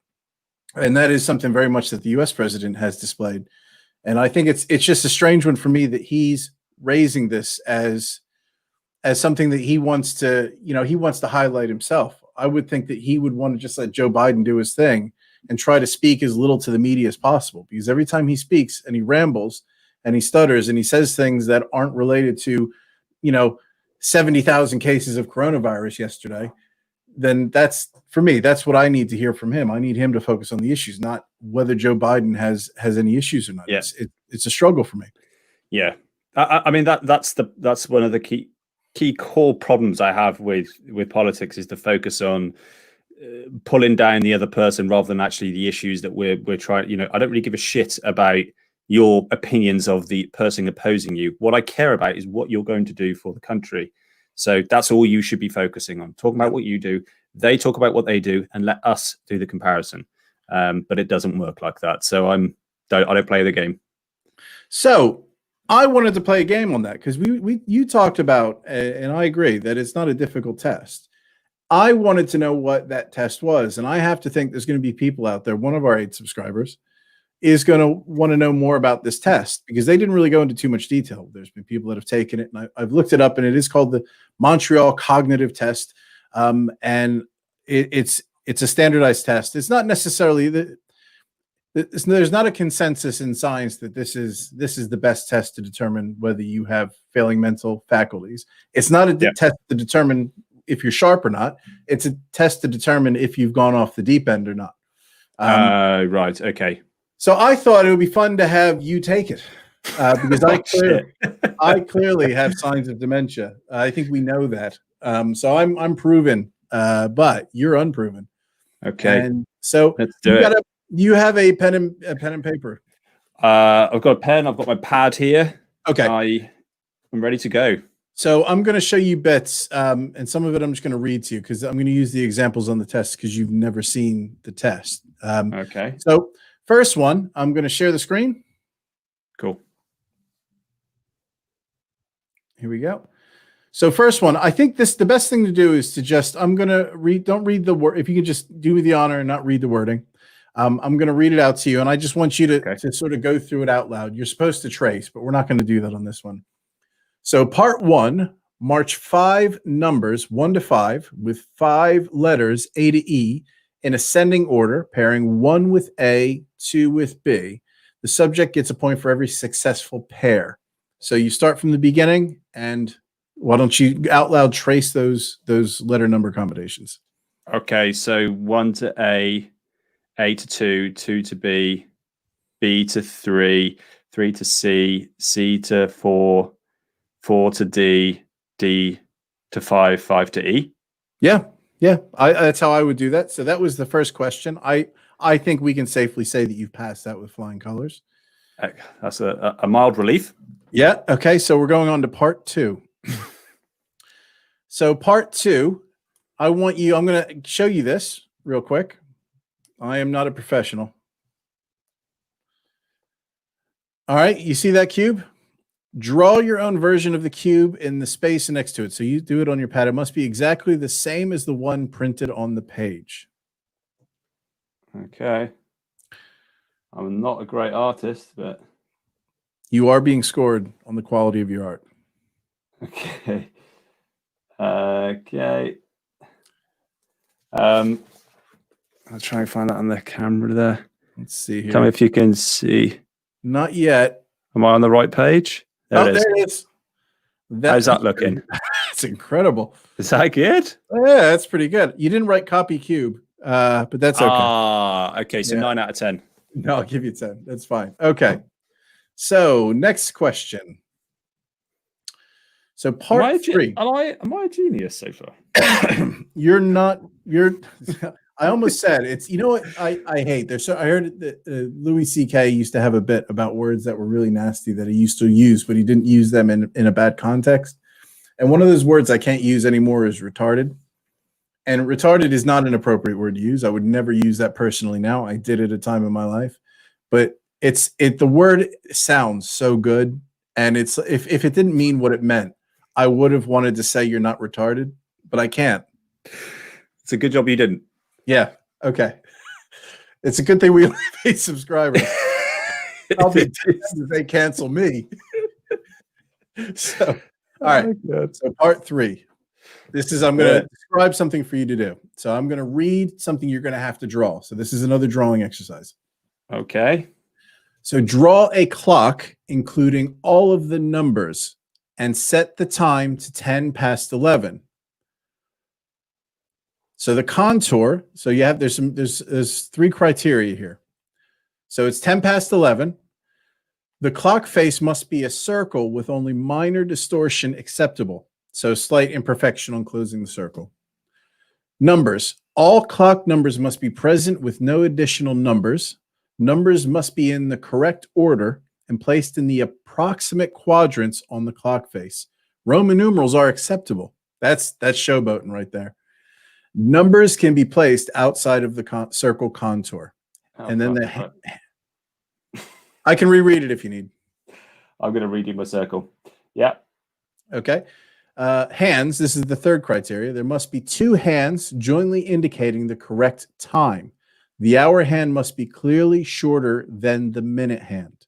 And that is something very much that the U.S. president has displayed. And I think it's just a strange one for me that he's raising this as something that he wants to highlight himself. I would think that he would want to just let Joe Biden do his thing and try to speak as little to the media as possible, because every time he speaks and he rambles and he stutters and he says things that aren't related to, 70,000 cases of coronavirus yesterday, then that's, for me, that's what I need to hear from him. I need him to focus on the issues, not whether Joe Biden has any issues or not. Yeah. It's a struggle for me. Yeah. I mean, that's one of the key core problems I have with politics, is the focus on pulling down the other person rather than actually the issues that we're trying. I don't really give a shit about your opinions of the person opposing you. What I care about is what you're going to do for the country. So that's all you should be focusing on. Talk about what you do. They talk about what they do, and let us do the comparison. But it doesn't work like that. So I don't play the game. So I wanted to play a game on that, because you talked about, and I agree that it's not a difficult test. I wanted to know what that test was, and I have to think there's going to be people out there. One of our 8 subscribers is going to want to know more about this test, because they didn't really go into too much detail. There's been people that have taken it, and I've looked it up, and it is called the Montreal Cognitive Test, and it's a standardized test. It's not necessarily there's not a consensus in science that this is the best test to determine whether you have failing mental faculties. It's not a test to determine if you're sharp or not. It's a test to determine if you've gone off the deep end or not. Right. Okay. So I thought it would be fun to have you take it, because I clearly have signs of dementia. I think we know that. So I'm proven, but you're unproven. Okay. And so let's do it. You have a pen and paper. I've got a pen. I've got my pad here. Okay. I'm ready to go. So I'm going to show you bits, and some of it I'm just going to read to you, because I'm going to use the examples on the test, because you've never seen the test. Okay. So first one, I'm going to share the screen. Cool. Here we go. So first one, I think the best thing to do is to just, I'm going to read, don't read the word. If you could just do me the honor and not read the wording. I'm going to read it out to you, and I just want you to sort of go through it out loud. You're supposed to trace, but we're not going to do that on this one. So part 1, march 5 numbers 1 to 5 with 5 letters A to E in ascending order, pairing 1 with A, 2 with B. The subject gets a point for every successful pair. So you start from the beginning, and why don't you out loud trace those letter number combinations? Okay, so 1 to A to 2, 2 to B, B to 3, 3 to C, C to 4, 4 to D, D to 5, 5 to E. Yeah. That's how I would do that. So that was the first question. I think we can safely say that you've passed that with flying colors. That's a mild relief. Yeah. Okay. So we're going on to part 2. So part 2, I'm going to show you this real quick. I am not a professional. All right. You see that cube? Draw your own version of the cube in the space next to it. So you do it on your pad. It must be exactly the same as the one printed on the page. Okay. I'm not a great artist, but You are being scored on the quality of your art. okay. Okay. I'll try and find that on the camera there. Let's see here. Tell me if you can see. Not yet. Am I on the right page? There it is. There it is. How's that looking? It's incredible. Is that good? Yeah, that's pretty good. You didn't write copy cube, but that's okay. Okay. So 9 out of 10. No, I'll give you 10. That's fine. Okay. So next question. So part 3. Am I a genius so far? You're not. I almost said it's. You know what I hate. I heard that Louis C.K. used to have a bit about words that were really nasty that he used to use, but he didn't use them in a bad context. And one of those words I can't use anymore is retarded. And retarded is not an appropriate word to use. I would never use that personally now. I did at a time in my life, but the word sounds so good. And if it didn't mean what it meant, I would have wanted to say you're not retarded, but I can't. It's a good job you didn't. Yeah. Okay. It's a good thing we only pay subscribers. I'll be damned if they cancel me. So, all right. So part 3. I'm going to describe something for you to do. So I'm going to read something you're going to have to draw. So this is another drawing exercise. Okay. So draw a clock, including all of the numbers, and set the time to 10 past 11. So the contour, so you have there's 3 criteria here. So it's 10 past 11. The clock face must be a circle with only minor distortion acceptable. So slight imperfection on closing the circle. Numbers. All clock numbers must be present with no additional numbers. Numbers must be in the correct order and placed in the approximate quadrants on the clock face. Roman numerals are acceptable. That's showboating right there. Numbers can be placed outside of the circle contour. And then I can reread it if you need. I'm going to read you my circle. Yeah. Okay. Hands. This is the 3rd criteria. There must be 2 hands jointly indicating the correct time. The hour hand must be clearly shorter than the minute hand.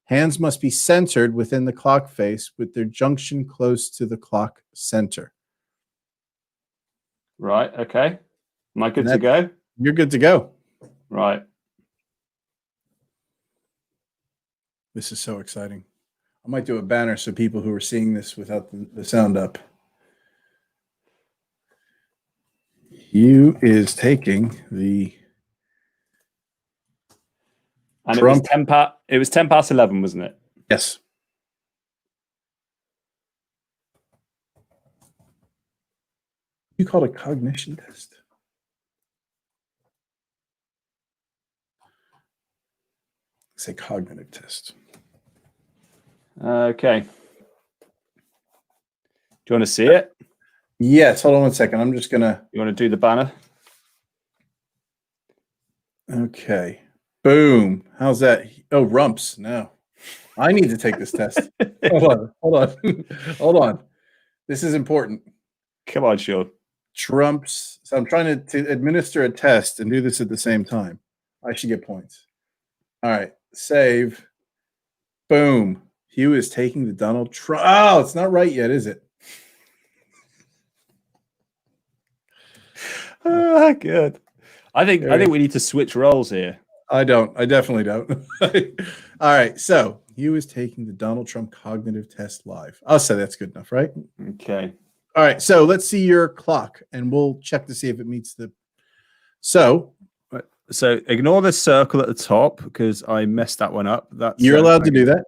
Hands must be centered within the clock face with their junction close to the clock center. Right. Okay. Am I good to go? You're good to go. Right. This is so exciting. I might do a banner so people who are seeing this without the sound up. Hugh is taking the And Trump. It was 10 past 11, wasn't it? Yes. You called a cognition test? Say cognitive test. Okay. Do you want to see it? Yes. Hold on one second. I'm just going to. You want to do the banner? Okay. Boom. How's that? Oh, rumps. No. I need to take this test. Hold on. This is important. Come on, Sean. Trumps. So I'm trying to administer a test and do this at the same time. I should get points. All right. Save. Boom. Hugh is taking the Donald Trump. Oh, it's not right yet, is it? Good. I think we need to switch roles here. I don't. I definitely don't. All right. So Hugh is taking the Donald Trump cognitive test live. I'll say that's good enough, right? Okay. All right. So let's see your clock and we'll check to see if it meets the. So ignore the circle at the top because I messed that one up. You're allowed to do that.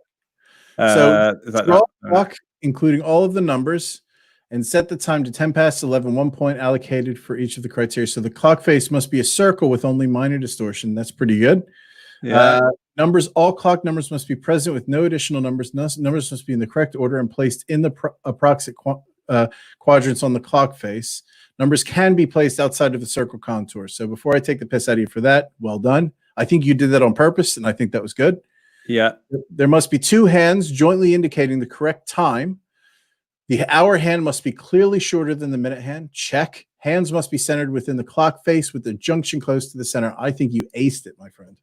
So draw a clock, including all of the numbers, and set the time to 10 past 11, 1 point allocated for each of the criteria. So the clock face must be a circle with only minor distortion. That's pretty good. Yeah. Numbers, all clock numbers must be present with no additional numbers. Numbers must be in the correct order and placed in the approximate quadrants on the clock face. Numbers can be placed outside of the circle contour. So before I take the piss out of you for that, well done. I think you did that on purpose, and I think that was good. Yeah. There must be 2 hands jointly indicating the correct time. The hour hand must be clearly shorter than the minute hand. Check. Hands must be centered within the clock face with the junction close to the center. I think you aced it, my friend.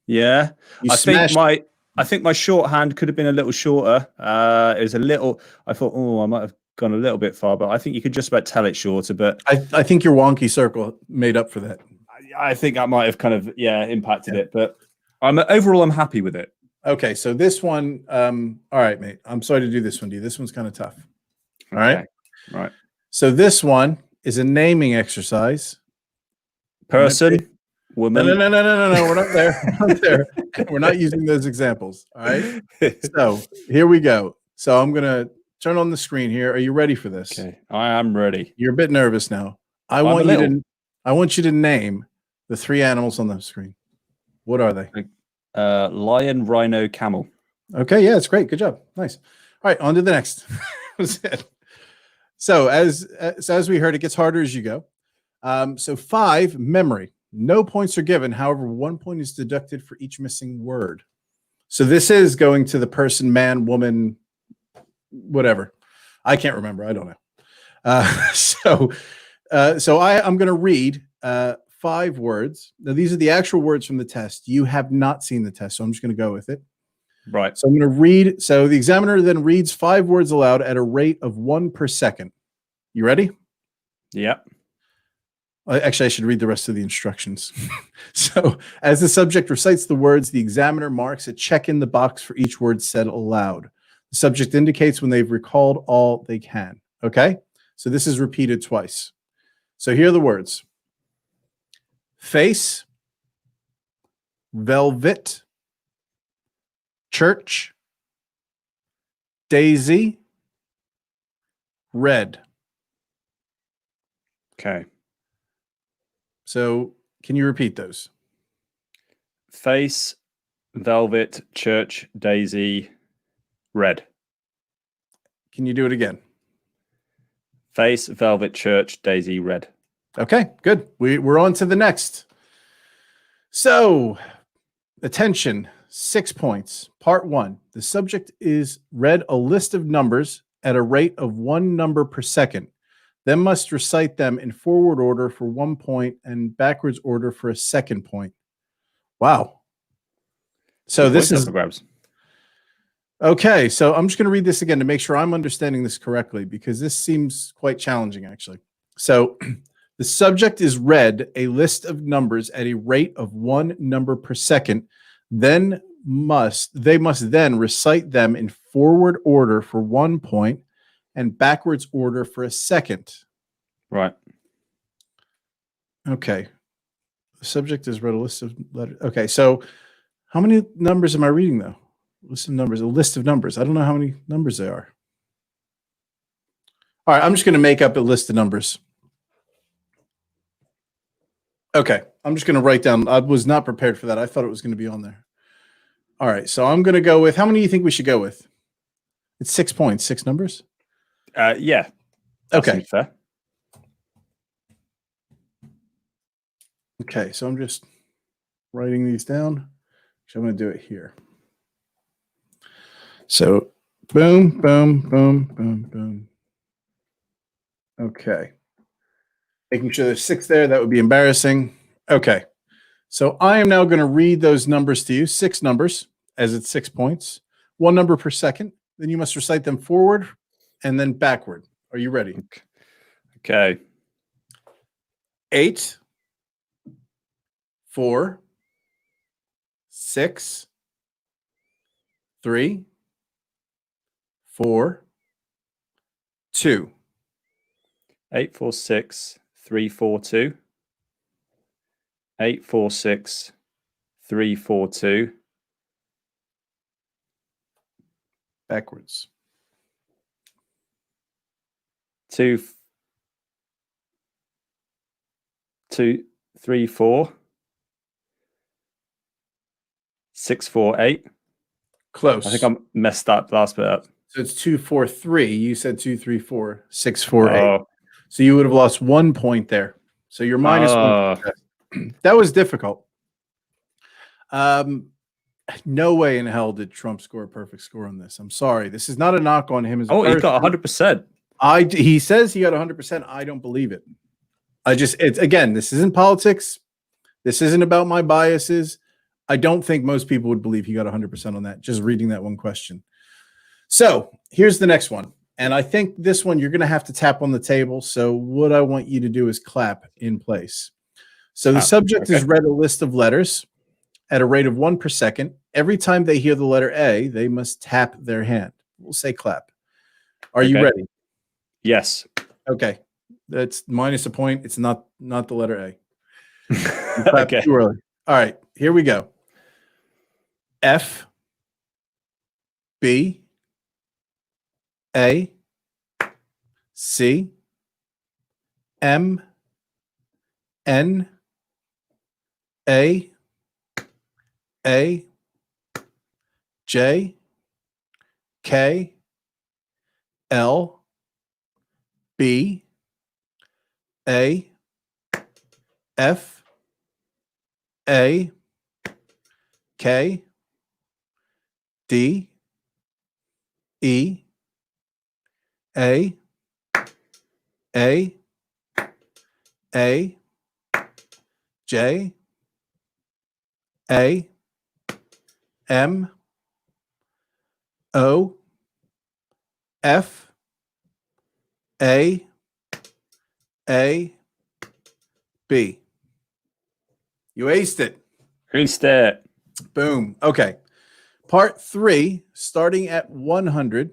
Yeah, You I think smashed. my shorthand could have been a little shorter. It was a little. I thought, oh, I might have gone a little bit far, but I think you could just about tell it shorter. But I think your wonky circle made up for that. I think that might have kind of impacted it. But overall I'm happy with it. Okay, so this one, all right, mate. I'm sorry to do this one to you. This one's kind of tough. All right. Right. So this one is a naming exercise. Person, woman. No. We're not there. We're not there. We're not using those examples. All right. So here we go. So I'm gonna turn on the screen here. Are you ready for this? Okay, I am ready. You're a bit nervous now. I want you to name the 3 animals on the screen. What are they? Lion, rhino, camel. Okay, yeah, it's great. Good job. Nice. All right, on to the next. So as we heard, it gets harder as you go. So 5, memory. No points are given. However, 1 point is deducted for each missing word. So this is going to the person, man, woman, whatever. I can't remember. I don't know. So I'm going to read 5 words. Now, these are the actual words from the test. You have not seen the test, so I'm just going to go with it. Right. So I'm going to read. So the examiner then reads 5 words aloud at a rate of 1 per second. You ready? Yep. Actually, I should read the rest of the instructions. So as the subject recites the words, the examiner marks a check in the box for each word said aloud. The subject indicates when they've recalled all they can. Okay? So this is repeated twice. So here are the words. Face, velvet, church, daisy, red. Okay. So can you repeat those? Face, velvet, church, daisy, red. Can you do it again? Face, velvet, church, daisy, red. Okay, good. We're on to the next. So, attention, 6 points. Part 1. The subject is read a list of numbers at a rate of 1 number per second, then must recite them in forward order for 1 point and backwards order for a second point. Wow. So this is okay. So I'm just going to read this again to make sure I'm understanding this correctly, because this seems quite challenging, actually. So the subject is read a list of numbers at a rate of 1 number per second, they must then recite them in forward order for 1 point and backwards order for a second. Right. Okay. The subject is read a list of letters. Okay. So how many numbers am I reading, though? A list of numbers. I don't know how many numbers they are. All right. I'm just going to make up a list of numbers. Okay. I'm just going to write down. I was not prepared for that. I thought it was going to be on there. All right. So I'm going to go with, how many do you think we should go with? It's 6 points, 6 numbers. Yeah. Okay. Fair. Okay. So I'm just writing these down. So I'm going to do it here. So boom, boom, boom, boom, boom. Okay. Making sure there's 6 there. That would be embarrassing. Okay. So I am now going to read those numbers to you, 6 numbers, as it's 6 points, 1 number per second. Then you must recite them forward and then backward. Are you ready? Okay. 8, 4, 6, 3, 4, 2. 8, 4, 6, 3, 4, 2. 8, 4, 6, 3, 4, 2. Backwards. 2, 3, 4. 6, 4, 8. Close. I think I'm messed up last bit up. So it's 2, 4, 3. You said 2, 3, 4, 6, 4, 8. Oh. So you would have lost 1 point there. So you're minus 1. That was difficult. No way in hell did Trump score a perfect score on this. I'm sorry. This is not a knock on him as a person. He got 100%. He says he got 100%. I don't believe it. Again, this isn't politics. This isn't about my biases. I don't think most people would believe he got 100% on that, just reading that one question. So here's the next one. And I think this one you're going to have to tap on the table. So what I want you to do is clap in place. So the subject has read a list of letters at a rate of 1 per second. Every time they hear the letter A, they must tap their hand. We'll say clap. Are you ready? Yes. Okay. That's minus a point. It's not the letter A. Okay. Too early. All right. Here we go. F, B, A, C, M, N, A, J, K, L, B, A, F, A, K, D, E, A, J, A, M, O, F, A, B. You aced it. Aced it. Boom. Okay. Part 3, starting at 100.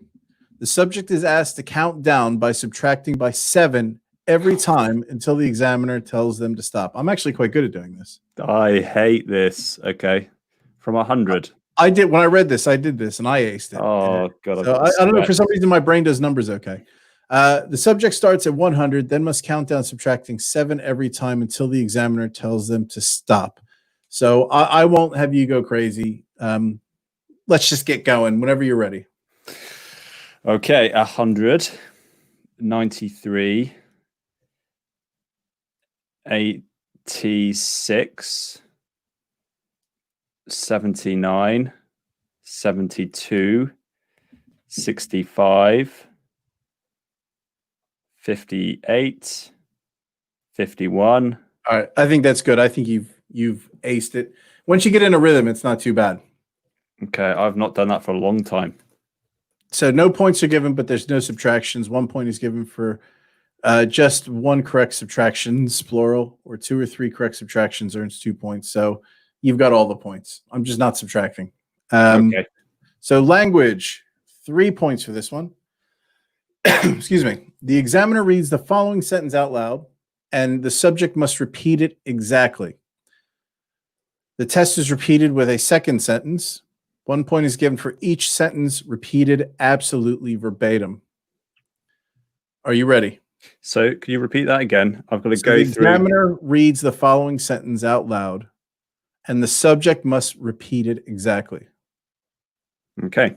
The subject is asked to count down by subtracting by 7 every time until the examiner tells them to stop. I'm actually quite good at doing this. I hate this. Okay. From 100. I did when I read this, I did this and I aced it. Oh, God. So I don't know. For some reason, my brain does numbers okay. The subject starts at 100, then must count down, subtracting 7 every time until the examiner tells them to stop. So I won't have you go crazy. Let's just get going whenever you're ready. Okay. 100, 93, 86, 79, 72, 65, 58, 51. All right. I think that's good. I think you've aced it. Once you get in a rhythm, it's not too bad. Okay. I've not done that for a long time. So no points are given, but there's no subtractions. 1 point is given for just 1 correct subtractions, plural, or 2 or 3 correct subtractions earns 2 points. So you've got all the points. I'm just not subtracting. Okay. So language, 3 points for this one. Excuse me. The examiner reads the following sentence out loud, and the subject must repeat it exactly. The test is repeated with a second sentence. 1 point is given for each sentence repeated absolutely verbatim. Are you ready? So can you repeat that again? I've got to go the through. The examiner reads the following sentence out loud, and the subject must repeat it exactly. Okay.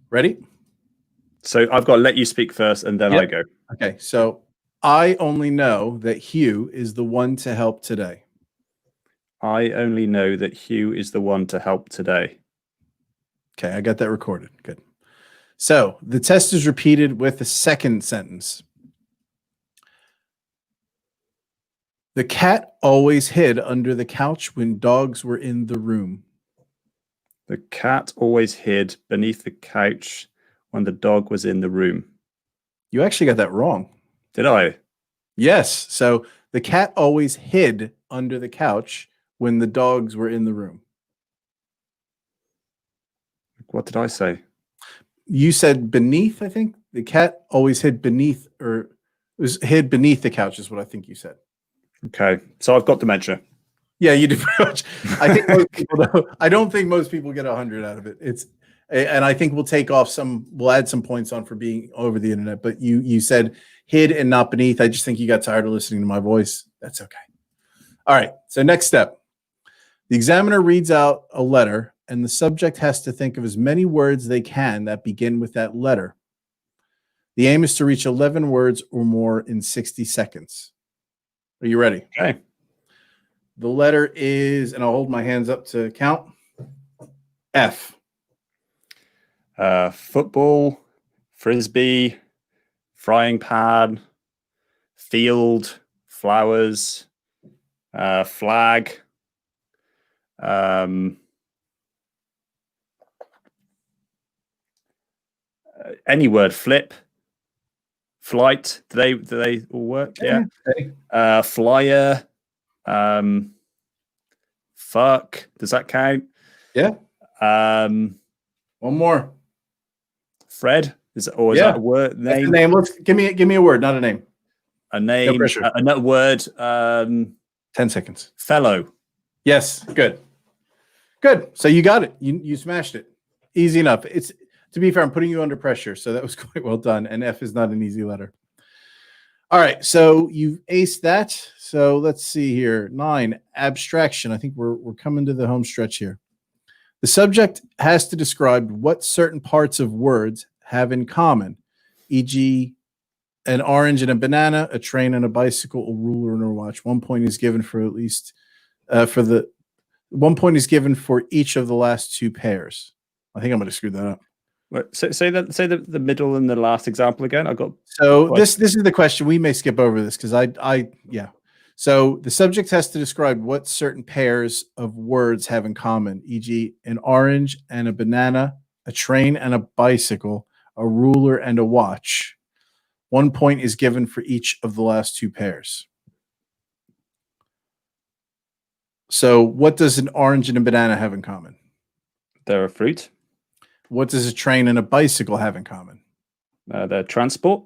Ready? So I've got to let you speak first, and then I go. Okay. So I only know that Hugh is the one to help today. I only know that Hugh is the one to help today. Okay, I got that recorded. Good. So the test is repeated with the second sentence. The cat always hid under the couch when dogs were in the room. The cat always hid beneath the couch when the dog was in the room. You actually got that wrong. Did I? Yes. So the cat always hid under the couch when the dogs were in the room. What did I say? You said beneath, I think. The cat always hid beneath, or was hid beneath the couch is what I think you said. Okay. So I've got dementia. Yeah, you did pretty much. I think most people don't. I don't think most people get 100 out of it. And I think we'll we'll add some points on for being over the internet. But you said hid and not beneath. I just think you got tired of listening to my voice. That's okay. All right. So next step. The examiner reads out a letter, and the subject has to think of as many words they can that begin with that letter. The aim is to reach 11 words or more in 60 seconds. Are you ready? Okay. The letter is, and I'll hold my hands up to count, F. Football, frisbee, frying pan, field, flowers, Flag. Any word. Flip. Flight. Do they all work? Yeah. Flyer. Fuck. Does that count? Yeah. One more. Fred. Is that a word name? That's a name. Let's give me a word, not a name. A name. No pressure. Another word. 10 seconds. Fellow. Yes. Good. So you got it. You smashed it. Easy enough. It's, to be fair, I'm putting you under pressure, so that was quite well done. And F is not an easy letter. All right, so you've aced that. So let's see here. 9, abstraction. I think we're coming to the home stretch here. The subject has to describe what certain parts of words have in common, e.g., an orange and a banana, a train and a bicycle, a ruler and a watch. 1 point is given for at least 1 point is given for each of the last 2 pairs. I think I'm going to screw that up. Wait, say the middle and the last example again. This is the question. We may skip over this because yeah. So the subject has to describe what certain pairs of words have in common, e.g., an orange and a banana, a train and a bicycle, a ruler and a watch. 1 point is given for each of the last 2 pairs. So what does an orange and a banana have in common? They're a fruit. What does a train and a bicycle have in common? They're transport.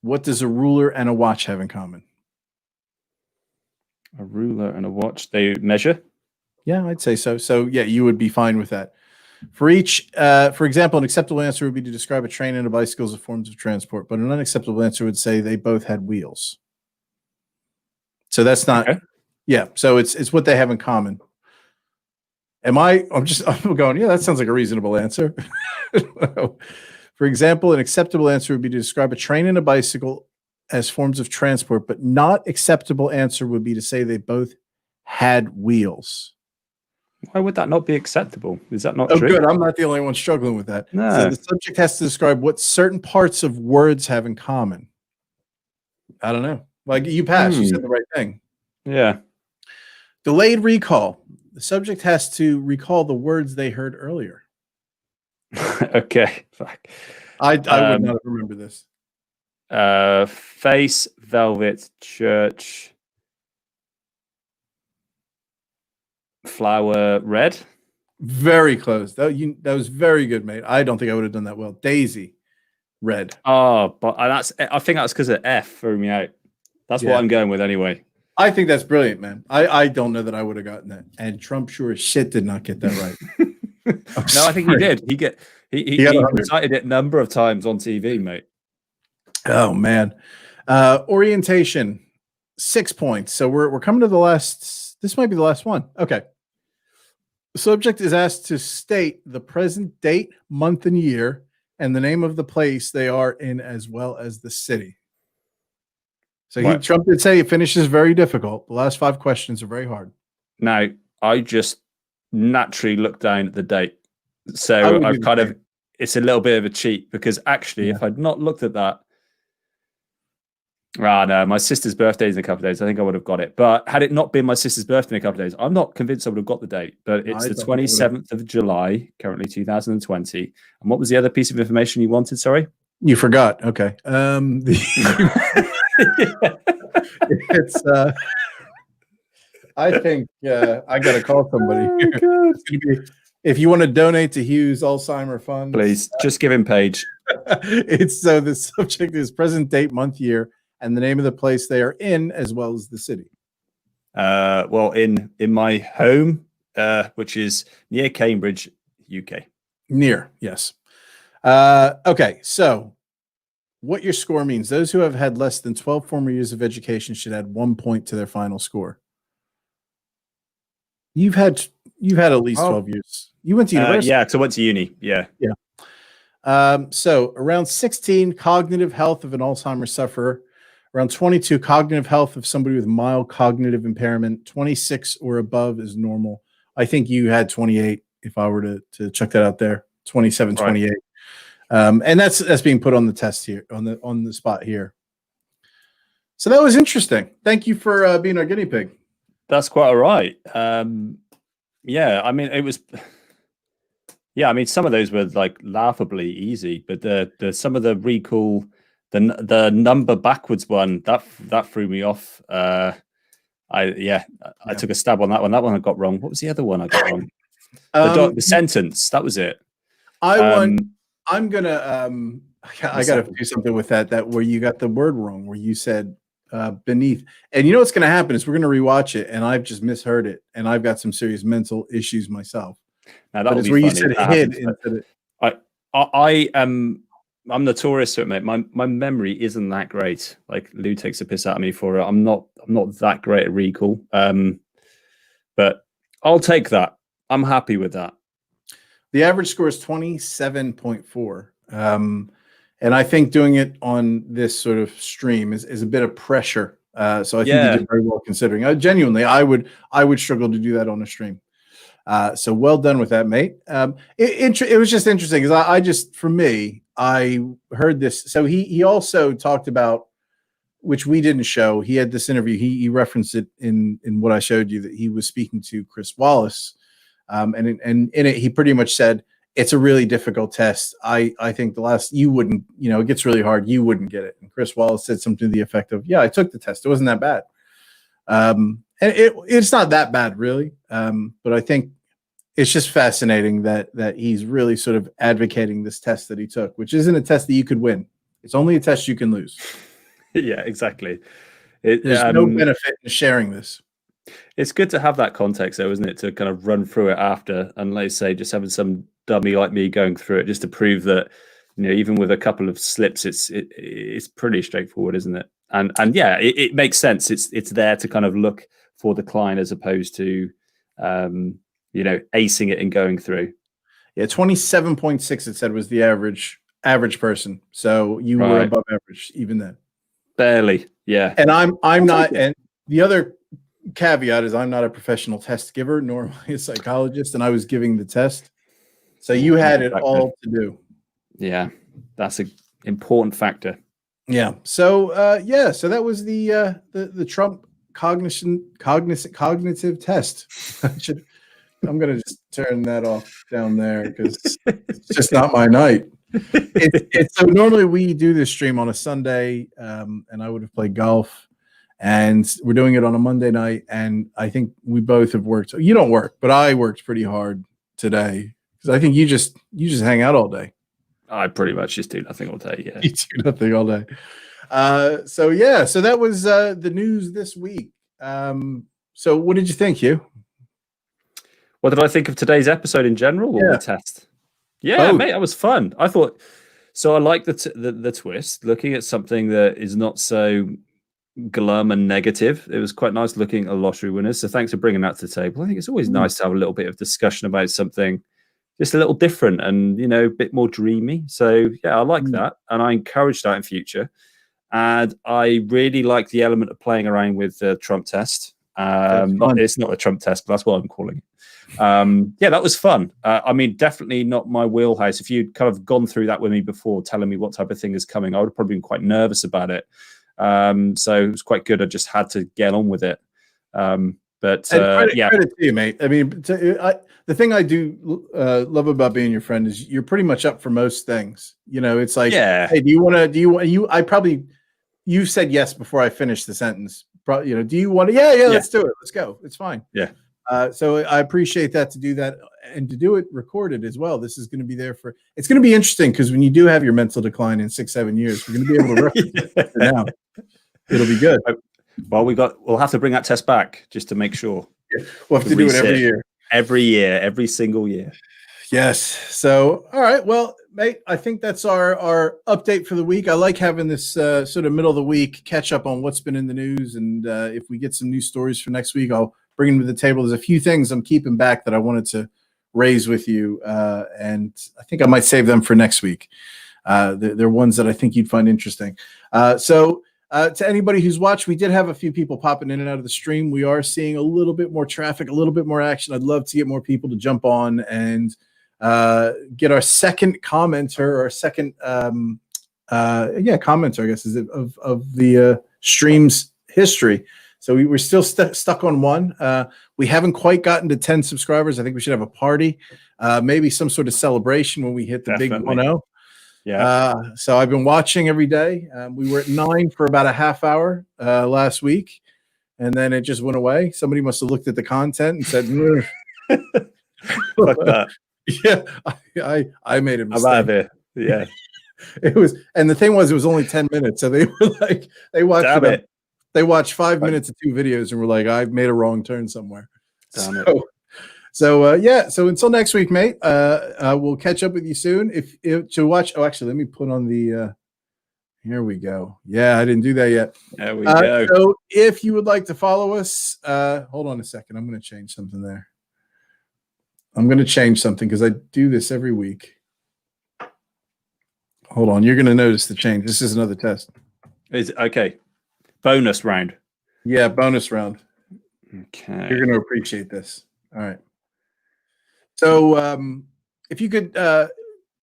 What does a ruler and a watch have in common? A ruler and a watch. They measure. Yeah, I'd say so. So yeah, you would be fine with that. For each, for example, an acceptable answer would be to describe a train and a bicycle as forms of transport, but an unacceptable answer would say they both had wheels. So that's not, okay. Yeah. So it's what they have in common. I'm going, yeah, that sounds like a reasonable answer. For example, an acceptable answer would be to describe a train and a bicycle as forms of transport, but not acceptable answer would be to say they both had wheels. Why would that not be acceptable? Is that not true? Good. I'm not the only one struggling with that. No. So the subject has to describe what certain parts of words have in common. I don't know. Like you passed, you said the right thing. Yeah. Delayed recall. The subject has to recall the words they heard earlier. Okay. Fuck. I would not remember this. Face, velvet, church, flower, red. Very close. That was very good, mate. I don't think I would have done that well. Daisy, red. Oh, but I think that's because of F threw me out. That's what I'm going with anyway. I think that's brilliant, man. I don't know that I would have gotten that. And Trump sure as shit did not get that right. No, I think he did. He recited it a number of times on TV, mate. Oh man. Orientation, 6 points. So we're coming to the last. This might be the last one. Okay. The subject is asked to state the present date, month, and year, and the name of the place they are in, as well as the city. So Trump did say it finishes very difficult. The last 5 questions are very hard. Now, I just naturally looked down at the date. So I've kind of, it's a little bit of a cheat because actually, if I'd not looked at that, no, my sister's birthday is in a couple of days. I think I would have got it. But had it not been my sister's birthday in a couple of days, I'm not convinced I would have got the date. But it's the 27th of July, currently 2020. And what was the other piece of information you wanted? Sorry? You forgot. Okay. It's I think I gotta call somebody. If you want to donate to Hugh's Alzheimer Fund, please just give him Page. It's the subject is present date, month, year, and the name of the place they are in, as well as the city. Well, in my home, which is near Cambridge, UK. Near, yes. Okay, so what your score means, those who have had less than 12 formal years of education should add 1 point to their final score. You've had at least 12 years. You went to university. Yeah, because I went to uni. Yeah. So around 16, cognitive health of an Alzheimer's sufferer. Around 22, cognitive health of somebody with mild cognitive impairment. 26 or above is normal. I think you had 28 if I were to check that out there. 27, 28. And that's being put on the test here, on the spot here. So that was interesting. Thank you for being our guinea pig. That's quite all right. Yeah, I mean, it was. Yeah, I mean, some of those were like laughably easy, but the some of the recall, the number backwards one that threw me off. I took a stab on that one. That one I got wrong. What was the other one I got wrong? The sentence. That was it. I'm gonna. I got to do something with that where you got the word wrong, where you said beneath. And you know what's going to happen is we're going to rewatch it, and I've just misheard it, and I've got some serious mental issues myself. Now that is where you said hid instead of. I am. I'm notorious to admit my memory isn't that great. Like Lou takes a piss out of me for it. I'm not that great at recall. But I'll take that. I'm happy with that. The average score is 27.4. And I think doing it on this sort of stream is a bit of pressure. So I think you did very well considering. Genuinely, I would struggle to do that on a stream. So well done with that, mate. It was just interesting because for me, I heard this. So he also talked about, which we didn't show. He had this interview. He referenced it in what I showed you, that he was speaking to Chris Wallace. And in it, he pretty much said, it's a really difficult test. I think you wouldn't, it gets really hard. You wouldn't get it. And Chris Wallace said something to the effect of, yeah, I took the test. It wasn't that bad. And it's not that bad, really. But I think it's just fascinating that he's really sort of advocating this test that he took, which isn't a test that you could win. It's only a test you can lose. Yeah, exactly. There's no benefit in sharing this. It's good to have that context, though, isn't it? To kind of run through it after, and let's say just having some dummy like me going through it, just to prove that, even with a couple of slips, it's pretty straightforward, isn't it? And yeah, it makes sense. It's there to kind of look for decline as opposed to, acing it and going through. Yeah, 27.6. It said was the average person. So you were above average even then. Barely, yeah. And I'm not. And the other caveat is I'm not a professional test giver, nor am I a psychologist, and I was giving the test. So you had it all to do. Yeah, that's an important factor. Yeah. So so that was the Trump cognitive test. I'm gonna just turn that off down there because it's just not my night. So normally we do this stream on a Sunday, and I would have played golf. And we're doing it on a Monday night, and I think we both have worked. So you don't work, but I worked pretty hard today because I think you just hang out all day. I pretty much just do nothing all day. Yeah, you do nothing all day. So that was the news this week. So what did you think, Hugh? What did I think of today's episode in general, or the test? Yeah, mate, that was fun. I thought so. I like the twist, looking at something that is not so glum and negative. It was quite nice looking at lottery winners. So thanks for bringing that to the table. I think it's always nice to have a little bit of discussion about something just a little different and a bit more dreamy. So yeah, I like that, and I encourage that in future. And I really like the element of playing around with the Trump test. It's not a Trump test, but that's what I'm calling it. Yeah, that was fun. I mean, definitely not my wheelhouse. If you'd kind of gone through that with me before, telling me what type of thing is coming, I would have probably been quite nervous about it. So it was quite good. I just had to get on with it. Credit to you, mate. I mean, the thing I do love about being your friend is you're pretty much up for most things. It's like, hey, you said yes before I finished the sentence. Do you want to? Yeah, let's do it. Let's go. It's fine. Yeah. So I appreciate that, to do that and to do it recorded as well. This is going to be there it's going to be interesting because when you do have your mental decline in 6-7 years, we're going to be able to reference it now. It'll be good. Well, we'll have to bring that test back just to make sure. Yeah. We'll have to do it every year. Every single year. Yes. So, all right. Well, mate, I think that's our update for the week. I like having this sort of middle of the week catch up on what's been in the news. And if we get some new stories for next week, I'll bring them to the table. There's a few things I'm keeping back that I wanted to raise with you. And I think I might save them for next week. They're ones that I think you'd find interesting. To anybody who's watched, we did have a few people popping in and out of the stream. We are seeing a little bit more traffic, a little bit more action. I'd love to get more people to jump on and get our second commenter, or second commenter, I guess, of the stream's history. So we're still stuck on one. We haven't quite gotten to 10 subscribers. I think we should have a party, maybe some sort of celebration when we hit the big 1-0. Yeah. So I've been watching every day. We were at 9 for about a half hour last week, and then it just went away. Somebody must have looked at the content and said, Fuck that. Yeah, I made a mistake. I'm out of here. Yeah. It was, and the thing was, it was only 10 minutes. So they were like, they watched 5 minutes of 2 videos and were like, I made a wrong turn somewhere. So until next week, mate, we'll catch up with you soon. If to watch, actually, let me put on the, here we go. Yeah, I didn't do that yet. There we go. So if you would like to follow us, hold on a second. I'm going to change something there. I'm going to change something because I do this every week. Hold on. You're going to notice the change. This is another test. Okay. Bonus round. Yeah, bonus round. Okay. You're going to appreciate this. All right. So if you could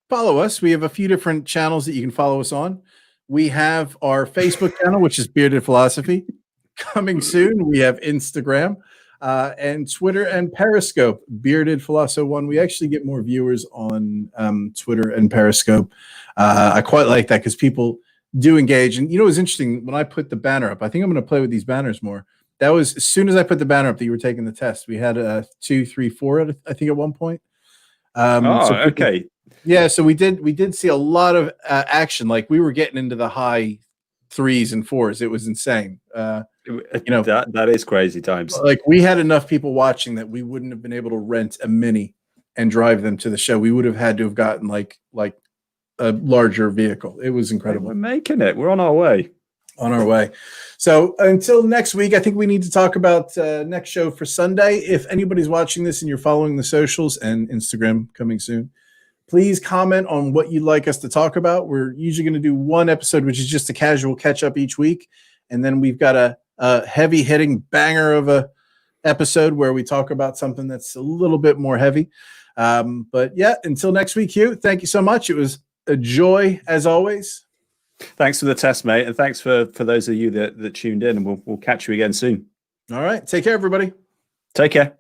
follow us, we have a few different channels that you can follow us on. We have our Facebook channel, which is Bearded Philosophy. Coming soon, we have Instagram and Twitter and Periscope, Bearded Philosophy 1. We actually get more viewers on Twitter and Periscope. I quite like that because people do engage. And you know, it was interesting when I put the banner up. I think I'm going to play with these banners more. That was as soon as I put the banner up that you were taking the test. We had 2, 3, 4, I think, at one point. Okay. Yeah, so we did see a lot of action. Like we were getting into the high 3s and 4s. It was insane. That is crazy times. Like we had enough people watching that we wouldn't have been able to rent a Mini and drive them to the show. We would have had to have gotten like a larger vehicle. It was incredible. We're making it. We're on our way. On our way. So until next week, I think we need to talk about next show for Sunday. If anybody's watching this and you're following the socials and Instagram coming soon, please comment on what you'd like us to talk about. We're usually going to do one episode, which is just a casual catch up each week. And then we've got a heavy hitting banger of a episode where we talk about something that's a little bit more heavy. But yeah, until next week, Hugh, thank you so much. It was a joy as always. Thanks for the test, mate. And thanks for those of you that tuned in, and we'll catch you again soon. All right. Take care, everybody. Take care.